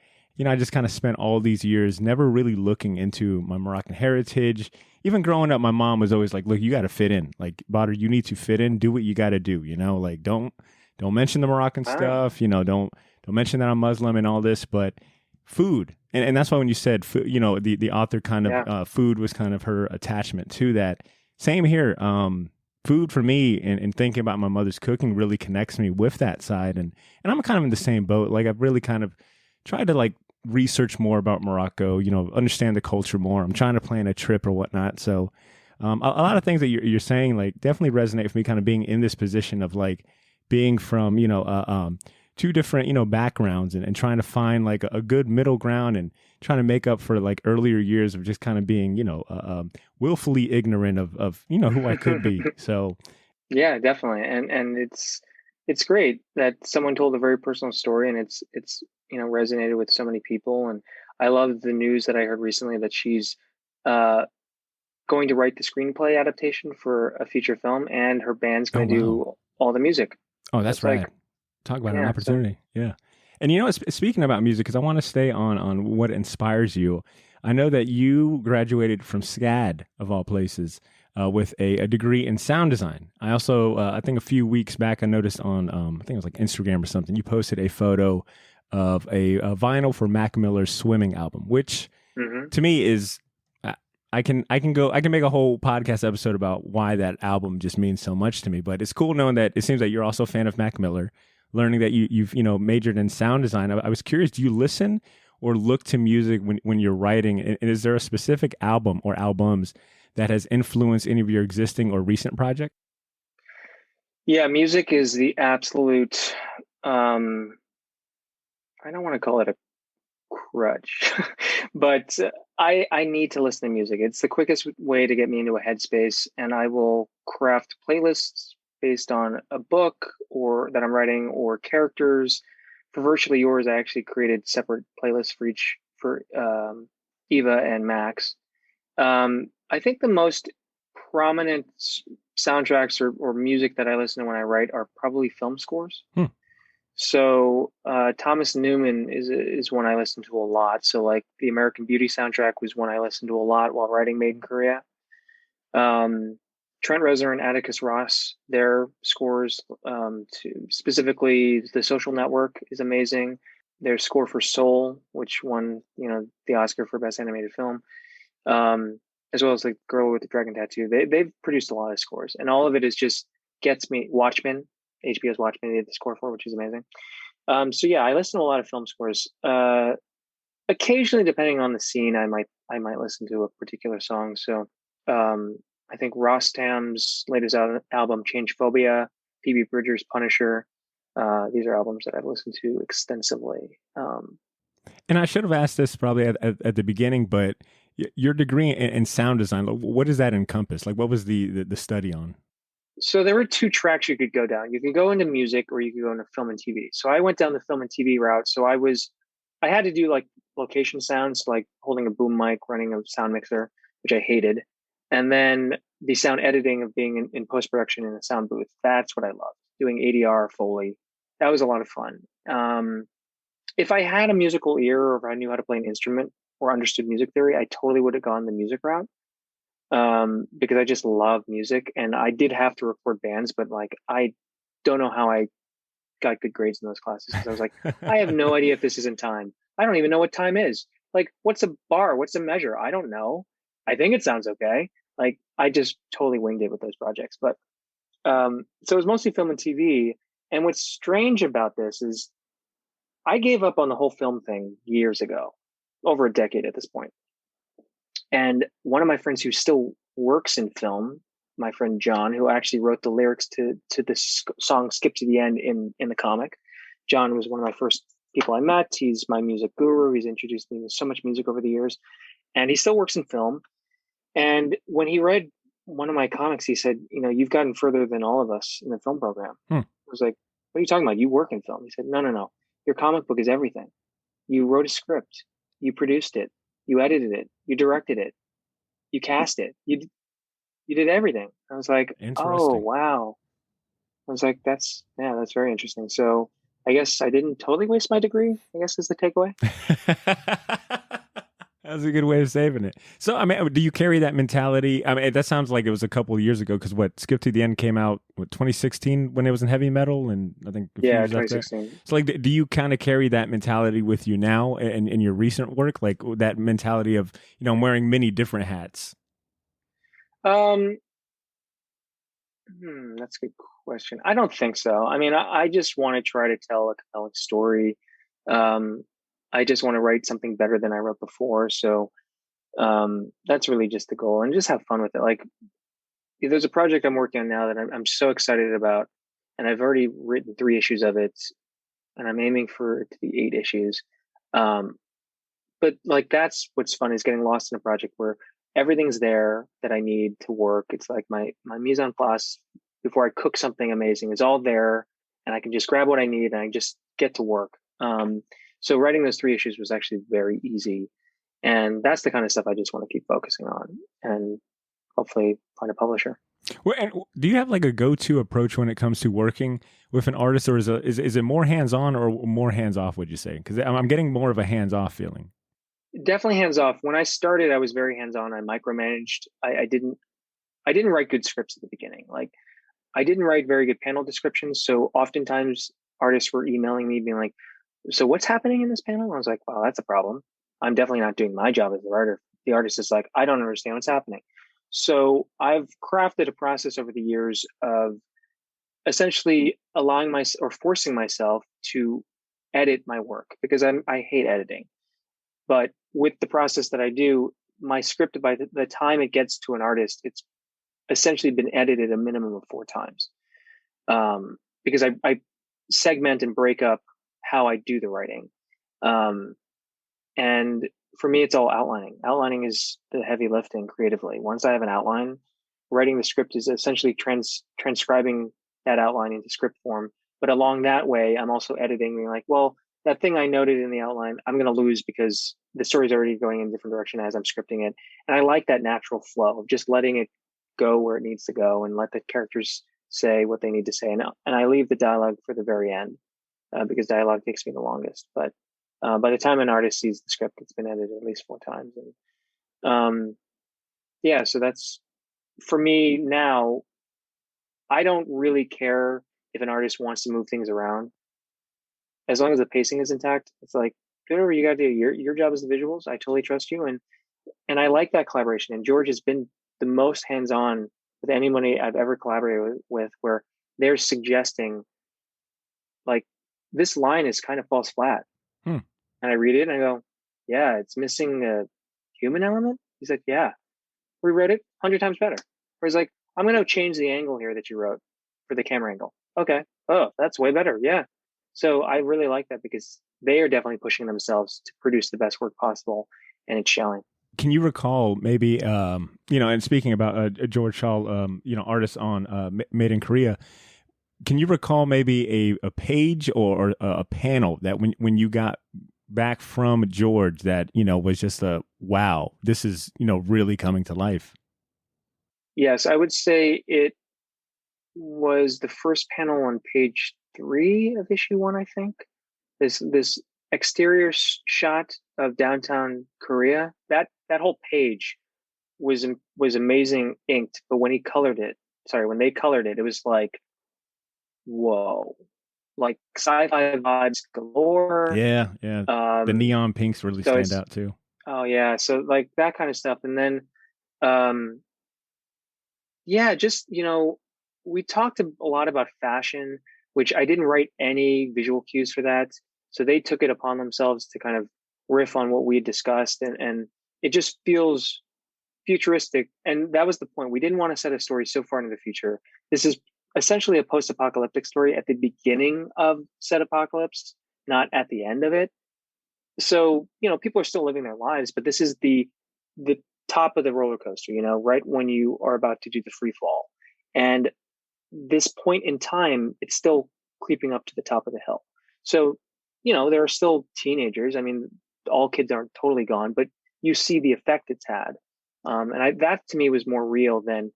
I just kind of spent all these years never really looking into my Moroccan heritage. Even growing up, my mom was always like, look, you got to fit in. Like, Badr, you need to fit in, do what you got to do, like don't mention the Moroccan stuff, don't mention that I'm Muslim and all this, but food. And that's why when you said, food, the author kind of, food was kind of her attachment to that. Same here. Food for me and thinking about my mother's cooking really connects me with that side. And I'm kind of in the same boat. Like, I've really kind of tried to like research more about Morocco, understand the culture more. I'm trying to plan a trip or whatnot. So a lot of things that you're saying, like, definitely resonate with me, kind of being in this position of like being from, two different, backgrounds and trying to find like a good middle ground and trying to make up for like earlier years of just kind of being, willfully ignorant of who I could be. So
yeah, definitely. And it's great that someone told a very personal story, and it's resonated with so many people. And I love the news that I heard recently that she's going to write the screenplay adaptation for a feature film, and her band's going to do all the music.
Oh, that's right. Like, talk about an opportunity. So, yeah. And speaking about music, because I want to stay on what inspires you. I know that you graduated from SCAD, of all places, with a degree in sound design. I also, I think a few weeks back, I noticed on, I think it was like Instagram or something, you posted a photo of a vinyl for Mac Miller's Swimming album, which to me is, I can make a whole podcast episode about why that album just means so much to me. But it's cool knowing that it seems that you're also a fan of Mac Miller, learning that you've majored in sound design. I was curious, do you listen or look to music when you're writing? And is there a specific album or albums that has influenced any of your existing or recent projects?
Yeah, music is the absolute, I don't want to call it a crutch, but I need to listen to music. It's the quickest way to get me into a headspace, and I will craft playlists based on a book or that I'm writing or characters. For Virtually Yours, I actually created separate playlists for Eva and Max. I think the most prominent soundtracks or music that I listen to when I write are probably film scores. So Thomas Newman is one I listen to a lot. So like the American Beauty soundtrack was one I listened to a lot while writing Made in Korea. Trent Reznor and Atticus Ross, their scores, to specifically The Social Network, is amazing. Their score for Soul, which won the Oscar for Best Animated Film, as well as The Girl with the Dragon Tattoo. They've produced a lot of scores, and all of it is just gets me. Watchmen, HBO's Watchmen, they did the score for, which is amazing. So yeah, I listen to a lot of film scores. Occasionally, depending on the scene, I might listen to a particular song. So I think Ross Tam's latest album, Change Phobia, Phoebe Bridgers' Punisher. These are albums that I've listened to extensively.
And I should have asked this probably at the beginning, but your degree in sound design, what does that encompass? Like, what was the study on?
So there were two tracks you could go down. You can go into music or you could go into film and TV. So I went down the film and TV route. So I had to do like location sounds, like holding a boom mic, running a sound mixer, which I hated. And then the sound editing of being in post-production in a sound booth. That's what I love. Doing ADR, Foley. That was a lot of fun. If I had a musical ear, or if I knew how to play an instrument or understood music theory, I totally would have gone the music route. Because I just love music, and I did have to record bands, but like, I don't know how I got good grades in those classes, because I was like, I have no idea if this is in time. I don't even know what time is. Like, what's a bar? What's a measure? I don't know. I think it sounds okay. Like, I just totally winged it with those projects. But so it was mostly film and TV. And what's strange about this is I gave up on the whole film thing years ago, over a decade at this point. And one of my friends who still works in film, my friend John, who actually wrote the lyrics to this song "Skip to the End" in the comic. John was one of my first people I met. He's my music guru. He's introduced me to so much music over the years, and he still works in film. And when he read one of my comics, he said, "You know, you've gotten further than all of us in the film program." I was like, "What are you talking about? You work in film." He said, "No. Your comic book is everything. You wrote a script, you produced it, you edited it, you directed it, you cast it, you did everything." I was like, "Oh, wow." I was like, that's very interesting. So I guess I didn't totally waste my degree, I guess, is the takeaway.
That's a good way of saving it. So, I mean, do you carry that mentality? I mean, that sounds like it was a couple of years ago, because Skip to the End came out, 2016, when it was in heavy metal, and I think a few years
2016.
After. So, like, do you kind of carry that mentality with you now in your recent work? Like, that mentality of, I'm wearing many different hats?
That's a good question. I don't think so. I mean, I just want to try to tell a compelling story. I just want to write something better than I wrote before. So that's really just the goal, and just have fun with it. Like, there's a project I'm working on now that I'm so excited about, and I've already written 3 issues of it, and I'm aiming for it to be 8 issues. But like, that's what's fun, is getting lost in a project where everything's there that I need to work. It's like my mise en place before I cook something amazing is all there, and I can just grab what I need and I just get to work. So writing those 3 issues was actually very easy, and that's the kind of stuff I just want to keep focusing on, and hopefully find a publisher.
Well, and do you have like a go-to approach when it comes to working with an artist, or is it more hands-on or more hands-off, would you say? Because I'm getting more of a hands-off feeling.
Definitely hands-off. When I started, I was very hands-on. I micromanaged. I didn't write good scripts at the beginning. Like, I didn't write very good panel descriptions. So oftentimes artists were emailing me being like, "So what's happening in this panel?" I was like, "Well, that's a problem. I'm definitely not doing my job as the writer." The artist is like, "I don't understand what's happening." So I've crafted a process over the years of essentially forcing myself to edit my work, because I hate editing. But with the process that I do, my script, by the time it gets to an artist, it's essentially been edited a minimum of 4 times. Because I segment and break up how I do the writing. And for me, it's all outlining. Outlining is the heavy lifting creatively. Once I have an outline, writing the script is essentially transcribing that outline into script form. But along that way, I'm also editing, being like, well, that thing I noted in the outline, I'm going to lose because the story's already going in a different direction as I'm scripting it. And I like that natural flow of just letting it go where it needs to go and let the characters say what they need to say. And I leave the dialogue for the very end, because dialogue takes me the longest. But by the time an artist sees the script, it's been edited at least 4 times. And so that's, for me now, I don't really care if an artist wants to move things around. As long as the pacing is intact, it's like, do whatever you got to do. Your job is the visuals. I totally trust you. And I like that collaboration. And George has been the most hands-on with anybody I've ever collaborated with, where they're suggesting, like, this line is kind of falls flat. And I read it and I go, yeah, it's missing a human element. He's like, yeah, rewrote it 100 times better. Or he's like, I'm going to change the angle here that you wrote for the camera angle. Okay. Oh, that's way better. Yeah. So I really like that, because they are definitely pushing themselves to produce the best work possible, and it's showing.
Can you recall maybe, and speaking about George Shaw, artist on Made in Korea, can you recall maybe a page or a panel that when you got back from George that, was just a, wow, this is, really coming to life?
Yes, I would say it was the first panel on page 3 of issue 1, I think. This exterior shot of downtown Korea, that whole page was amazing inked, but when they colored it, it was like, whoa, like sci-fi vibes galore.
Yeah, yeah. The neon pinks really stand out too.
Oh yeah, so like that kind of stuff. And then yeah, just, we talked a lot about fashion, which I didn't write any visual cues for that. So they took it upon themselves to kind of riff on what we had discussed. And it just feels futuristic. And that was the point. We didn't want to set a story so far into the future. This is essentially a post-apocalyptic story at the beginning of said apocalypse, not at the end of it. So, people are still living their lives, but this is the top of the roller coaster, right when you are about to do the free fall. And this point in time, it's still creeping up to the top of the hill. So, there are still teenagers. I mean, all kids aren't totally gone, but you see the effect it's had. That to me was more real than,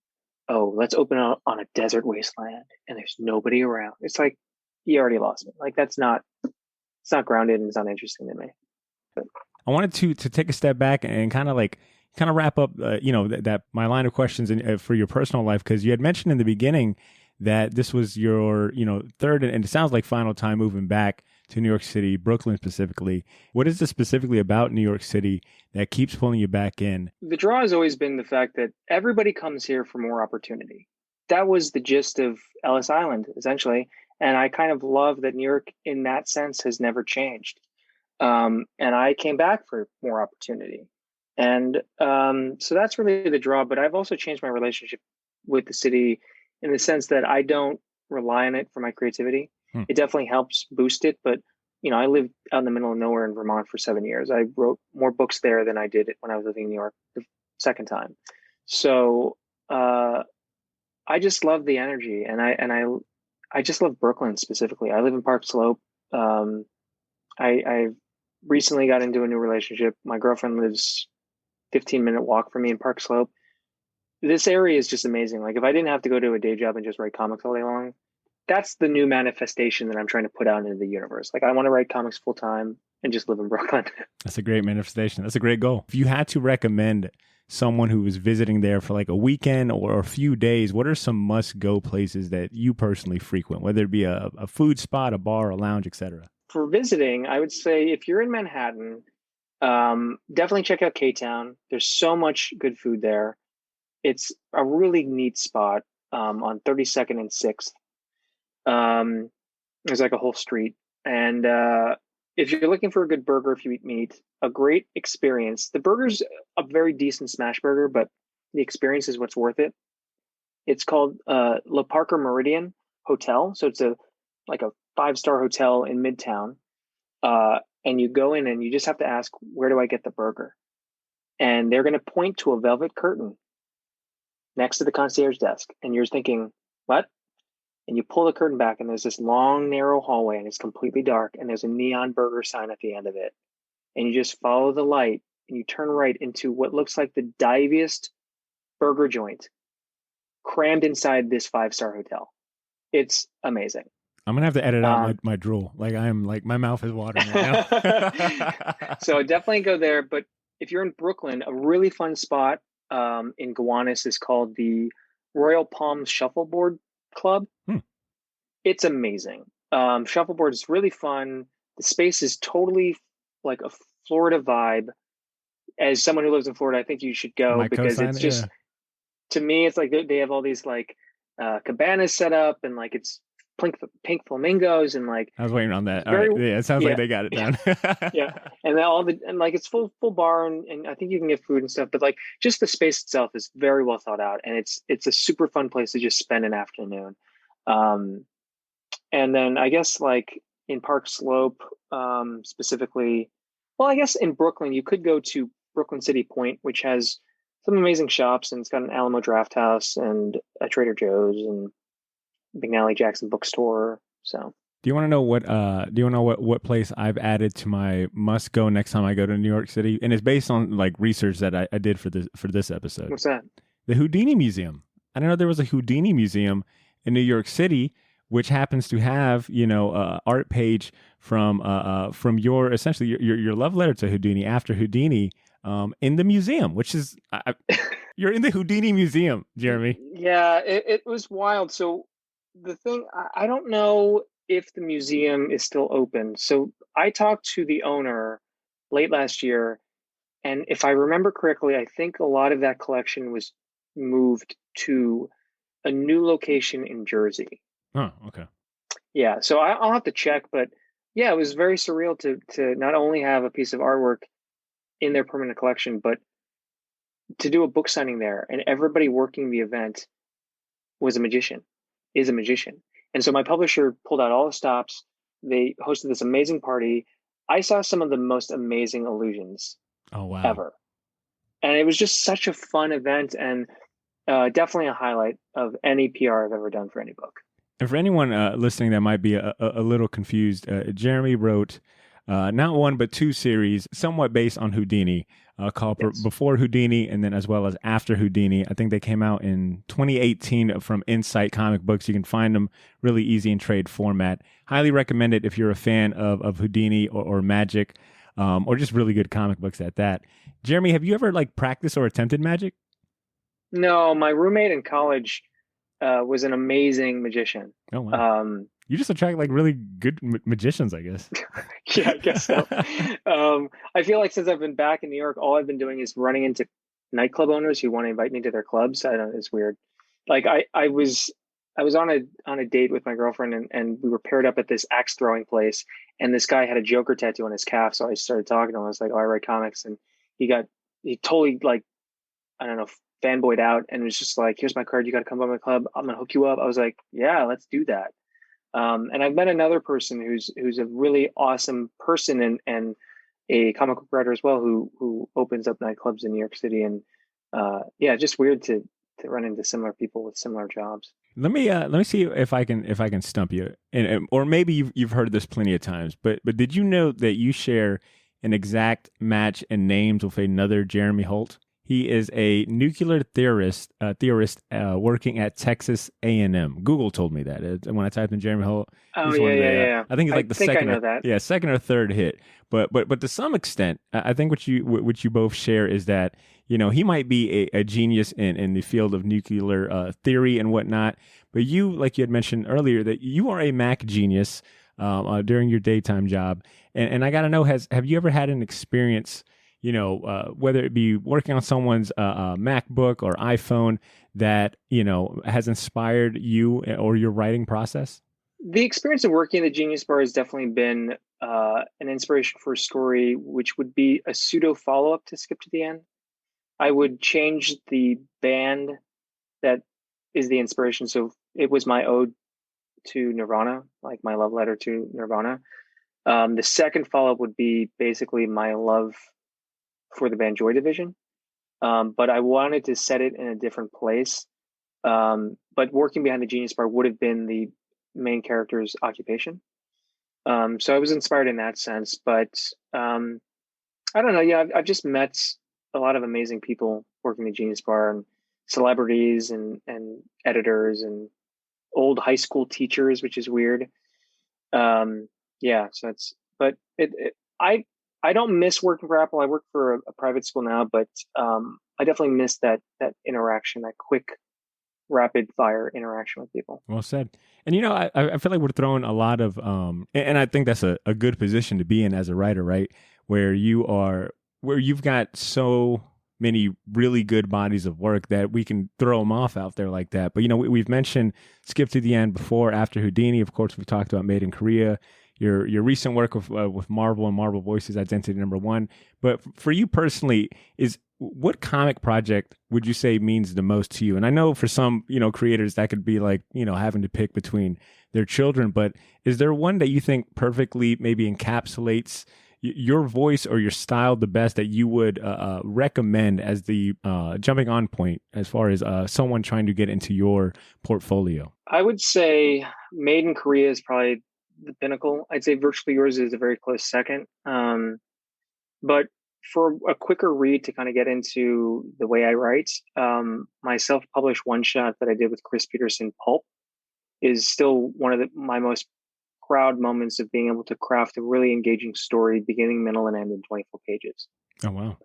oh, let's open up on a desert wasteland and there's nobody around. It's like, you already lost me. Like, it's not grounded and it's not interesting to me. But
I wanted to take a step back and kind of wrap up, that my line of questions for your personal life, because you had mentioned in the beginning that this was your, third and it sounds like final time moving back to New York City, Brooklyn specifically. What is it specifically about New York City that keeps pulling you back in?
The draw has always been the fact that everybody comes here for more opportunity. That was the gist of Ellis Island, essentially. And I kind of love that New York, in that sense, has never changed. And I came back for more opportunity. And so that's really the draw. But I've also changed my relationship with the city in the sense that I don't rely on it for my creativity. It definitely helps boost it. But, I lived out in the middle of nowhere in Vermont for 7 years. I wrote more books there than I did when I was living in New York the second time. So I just love the energy. And I just love Brooklyn specifically. I live in Park Slope. I recently got into a new relationship. My girlfriend lives 15-minute walk from me in Park Slope. This area is just amazing. Like, if I didn't have to go to a day job and just write comics all day long, that's the new manifestation that I'm trying to put out into the universe. Like, I want to write comics full time and just live in Brooklyn.
That's a great manifestation. That's a great goal. If you had to recommend someone who was visiting there for like a weekend or a few days, what are some must-go places that you personally frequent, whether it be a food spot, a bar, a lounge, etc.?
For visiting, I would say if you're in Manhattan, definitely check out K-Town. There's so much good food there. It's a really neat spot on 32nd and 6th. There's like a whole street. And if you're looking for a good burger, if you eat meat, a great experience. The burger's a very decent smash burger, but the experience is what's worth it. It's called La Parker Meridian Hotel. So it's a 5-star hotel in Midtown. And you go in and you just have to ask, where do I get the burger? And they're going to point to a velvet curtain next to the concierge desk. And you're thinking, what? And you pull the curtain back and there's this long, narrow hallway and it's completely dark. And there's a neon burger sign at the end of it. And you just follow the light and you turn right into what looks like the diviest burger joint crammed inside this 5-star hotel. It's amazing.
I'm gonna have to edit out my drool. Like, I'm like, my mouth is watering right now.
So definitely go there. But if you're in Brooklyn, a really fun spot in Gowanus is called the Royal Palms Shuffleboard Club. It's amazing. Shuffleboard is really fun. The space is totally like a Florida vibe. As someone who lives in Florida, I think you should go because it's just, to me, it's like they have all these like cabanas set up and like it's pink flamingos and like.
I was waiting on that. All right. Yeah, it sounds like they got it down.
Yeah, and then like it's full bar and I think you can get food and stuff, but like just the space itself is very well thought out and it's a super fun place to just spend an afternoon. And then I guess like in Park Slope specifically, well, I guess in Brooklyn you could go to Brooklyn City Point, which has some amazing shops and it's got an Alamo Draft House and a Trader Joe's and McNally Jackson bookstore. So
Do you want to know what? Do you want to know what place I've added to my must go next time I go to New York City? And it's based on like research that I did for this episode.
What's that?
The Houdini Museum. I didn't know there was a Houdini Museum in New York City, which happens to have art page from your essentially your love letter to Houdini after Houdini in the museum, which is you're in the Houdini Museum, Jeremy.
Yeah, it was wild. So the thing, I don't know if the museum is still open. So I talked to the owner late last year, and if I remember correctly, I think a lot of that collection was moved to a new location in Jersey.
Oh, okay.
Yeah, so I'll have to check, but yeah, it was very surreal to not only have a piece of artwork in their permanent collection, but to do a book signing there, and everybody working the event is a magician. And so my publisher pulled out all the stops. They hosted this amazing party. I saw some of the most amazing illusions ever. And it was just such a fun event, and definitely a highlight of any PR I've ever done for any book.
And for anyone listening that might be a little confused, Jeremy wrote not one but two series somewhat based on Houdini called Before Houdini and then as well as After Houdini. I think they came out in 2018 from Insight Comic Books. You can find them really easy in trade format. Highly recommend it if you're a fan of Houdini or magic or just really good comic books at that. Jeremy, have you ever like practiced or attempted magic?
No, my roommate in college was an amazing magician.
Oh, wow. You just attract like really good magicians, I guess.
Yeah, I guess so. I feel like since I've been back in New York, all I've been doing is running into nightclub owners who want to invite me to their clubs. I don't know, it's weird. Like I was on a date with my girlfriend, and we were paired up at this axe throwing place, and this guy had a Joker tattoo on his calf. So I started talking to him. I was like, "Oh, I write comics," and he totally like, I don't know, fanboyed out, and was just like, "Here's my card. You got to come by my club. I'm gonna hook you up." I was like, "Yeah, let's do that." And I've met another person who's a really awesome person and a comic book writer as well, who opens up nightclubs in New York City. And yeah, just weird to run into similar people with similar jobs.
Let me see if I can stump you, or maybe you've heard this plenty of times. But did you know that you share an exact match in names with another Jeremy Holt? He is a nuclear theorist working at Texas A&M. Google told me that when I typed in Jeremy Holt.
Oh yeah.
I think it's like second or third hit. But to some extent, I think what you both share is that he might be a genius in the field of nuclear theory and whatnot. But you, like you had mentioned earlier, that you are a Mac genius during your daytime job. And I got to know, have you ever had an experience? Whether it be working on someone's MacBook or iPhone that, has inspired you or your writing process?
The experience of working at the Genius Bar has definitely been an inspiration for a story, which would be a pseudo follow-up to Skip to the End. I would change the band that is the inspiration. So it was my ode to Nirvana, like my love letter to Nirvana. The second follow-up would be basically my love for the band Joy Division. But I wanted to set it in a different place. But working behind the Genius Bar would have been the main character's occupation. So I was inspired in that sense. But I don't know. Yeah, I've just met a lot of amazing people working the Genius Bar, and celebrities and editors and old high school teachers, which is weird. Yeah, so that's, but I don't miss working for Apple. I work for a private school now, but I definitely miss that interaction, that quick, rapid fire interaction with people.
Well said. And I feel like we're throwing a lot of, and I think that's a good position to be in as a writer, right? Where you've got so many really good bodies of work that we can throw them off out there like that. But we've mentioned Skip to the End, Before, After Houdini. Of course, we've talked about Made in Korea. Your recent work with Marvel and Marvel Voices, Identity Number One. But for you personally, what comic project would you say means the most to you? And I know for some, creators that could be like, having to pick between their children. But is there one that you think perfectly maybe encapsulates your voice or your style the best that you would recommend as the jumping on point as far as someone trying to get into your portfolio?
I would say Made in Korea is probably the pinnacle. I'd say Virtually Yours is a very close second. But for a quicker read to kind of get into the way I write, my self-published one-shot that I did with Chris Peterson, Pulp, is still one of my most proud moments of being able to craft a really engaging story, beginning, middle, and end in 24 pages.
Oh, wow.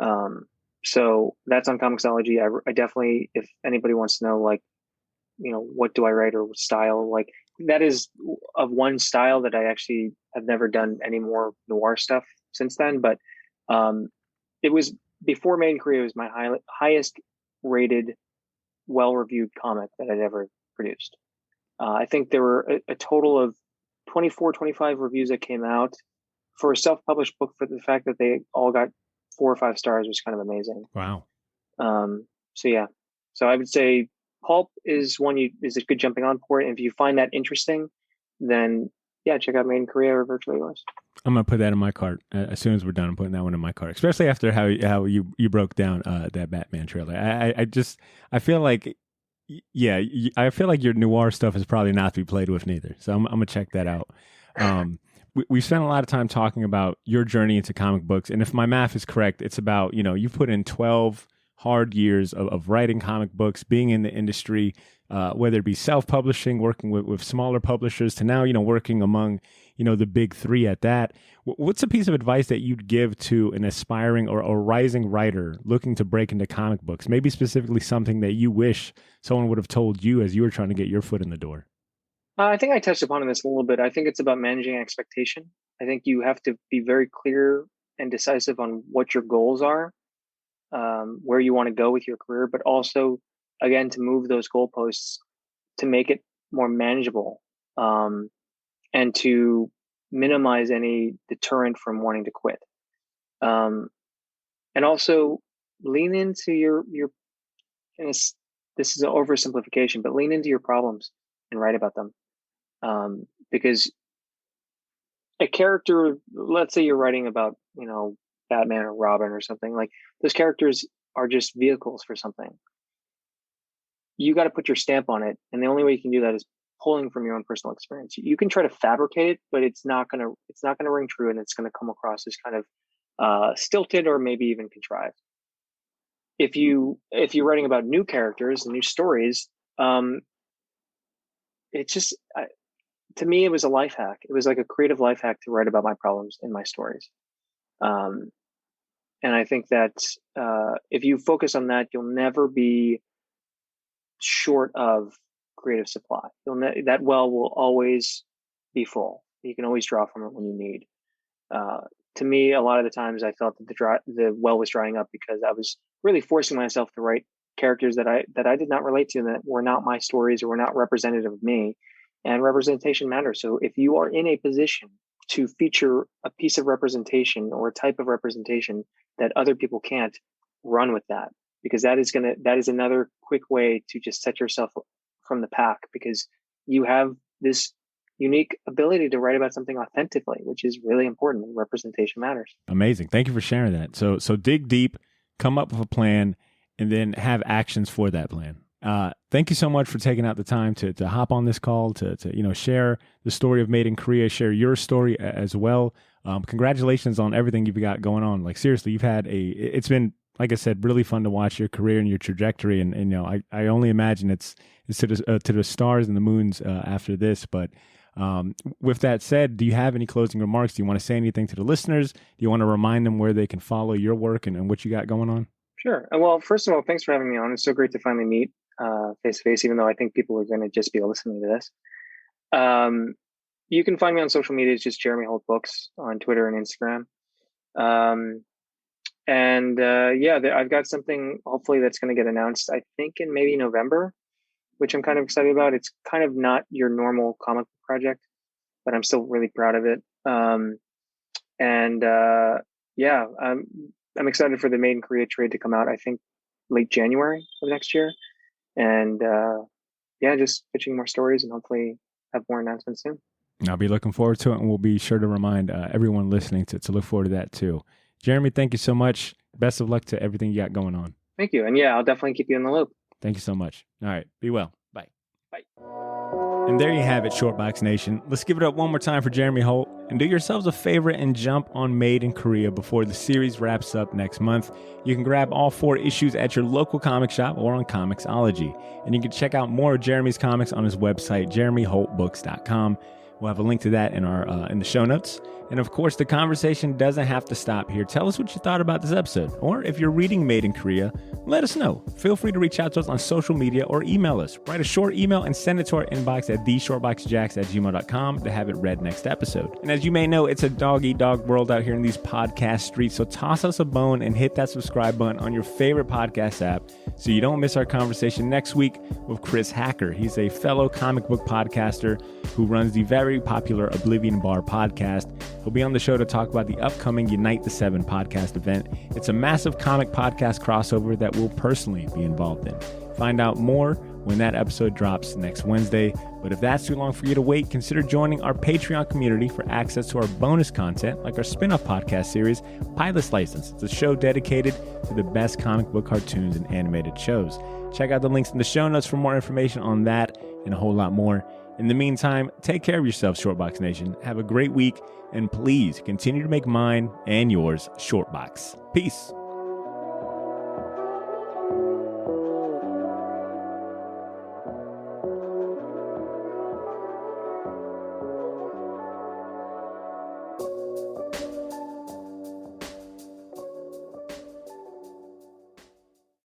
So that's on Comixology. I definitely, if anybody wants to know, like, what do I write or what style, like, that is of one style that I actually have never done any more noir stuff since then. But it was before Made in Korea was my highest rated, well-reviewed comic that I'd ever produced. I think there were a total of 24, 25 reviews that came out for a self-published book. For the fact that they all got 4 or 5 stars was kind of amazing.
Wow.
So I would say Pulp is is a good jumping on point. And if you find that interesting, then check out Made in Korea or Virtually Yours.
I'm gonna put that in my cart as soon as we're done. I'm putting that one in my cart, especially after how you broke down that Batman trailer. I feel like I feel like your noir stuff is probably not to be played with neither. So I'm gonna check that out. We spent a lot of time talking about your journey into comic books, and if my math is correct, it's about you've put in 12 hard years of writing comic books, being in the industry, whether it be self-publishing, working with smaller publishers, to now working among the big three at that. What's a piece of advice that you'd give to an aspiring or rising writer looking to break into comic books? Maybe specifically something that you wish someone would have told you as you were trying to get your foot in the door.
I think I touched upon this a little bit. I think it's about managing expectation. I think you have to be very clear and decisive on what your goals are, where you want to go with your career, but also, again, to move those goalposts to make it more manageable, and to minimize any deterrent from wanting to quit. And also lean into your this is an oversimplification, but lean into your problems and write about them. Because a character, let's say you're writing about, Batman or Robin or something, like, those characters are just vehicles for something. You got to put your stamp on it. And the only way you can do that is pulling from your own personal experience. You can try to fabricate it, but it's not going to ring true. And it's going to come across as kind of stilted or maybe even contrived. If you're writing about new characters and new stories, it's just, to me, it was a life hack. It was like a creative life hack to write about my problems in my stories. And I think that if you focus on that, you'll never be short of creative supply. That well will always be full. You can always draw from it when you need. To me, a lot of the times I felt that the well was drying up because I was really forcing myself to write characters that I did not relate to, and that were not my stories or were not representative of me. And representation matters. So if you are in a position to feature a piece of representation or a type of representation that other people can't, run with that, because that is another quick way to just set yourself from the pack, because you have this unique ability to write about something authentically, which is really important. Representation matters.
Amazing. Thank you for sharing that. So dig deep, come up with a plan, and then have actions for that plan. Thank you so much for taking out the time to hop on this call, to share the story of Made in Korea, share your story as well. Congratulations on everything you've got going on. Like, seriously, it's been, like I said, really fun to watch your career and your trajectory. And I only imagine it's to the stars and the moons after this. But with that said, do you have any closing remarks? Do you want to say anything to the listeners? Do you want to remind them where they can follow your work and what you got going on?
Sure. Well, first of all, thanks for having me on. It's so great to finally meet face to face, even though I think people are going to just be listening to this. You can find me on social media. It's just Jeremy Holt Books on Twitter and Instagram. I've got something hopefully that's going to get announced, I think, in maybe November, which I'm kind of excited about. It's kind of not your normal comic book project, but I'm still really proud of it. I'm excited for the Made in Korea trade to come out, I think, late January of next year. And just pitching more stories and hopefully have more announcements soon.
I'll be looking forward to it, and we'll be sure to remind everyone listening to look forward to that too. Jeremy, thank you so much. Best of luck to everything you got going on.
Thank you. And I'll definitely keep you in the loop.
Thank you so much. All right. Be well. Bye.
Bye.
And there you have it, Shortbox Nation. Let's give it up one more time for Jeremy Holt. And do yourselves a favor and jump on Made in Korea before the series wraps up next month. You can grab all 4 issues at your local comic shop or on Comixology. And you can check out more of Jeremy's comics on his website, jeremyholtbooks.com. We'll have a link to that in the show notes. And of course, the conversation doesn't have to stop here. Tell us what you thought about this episode. Or if you're reading Made in Korea, let us know. Feel free to reach out to us on social media or email us. Write a short email and send it to our inbox at theshortboxjacks@gmail.com to have it read next episode. And as you may know, it's a dog-eat-dog world out here in these podcast streets. So toss us a bone and hit that subscribe button on your favorite podcast app so you don't miss our conversation next week with Chris Hacker. He's a fellow comic book podcaster who runs the very popular Oblivion Bar podcast. He'll be on the show to talk about the upcoming Unite the Seven podcast event. It's a massive comic podcast crossover that we'll personally be involved in. Find out more when that episode drops next Wednesday. But if that's too long for you to wait, consider joining our Patreon community for access to our bonus content, like our spin-off podcast series, Pilot's License. It's a show dedicated to the best comic book cartoons and animated shows. Check out the links in the show notes for more information on that and a whole lot more. In the meantime, take care of yourself, Shortbox Nation. Have a great week, and please continue to make mine and yours Shortbox. Peace.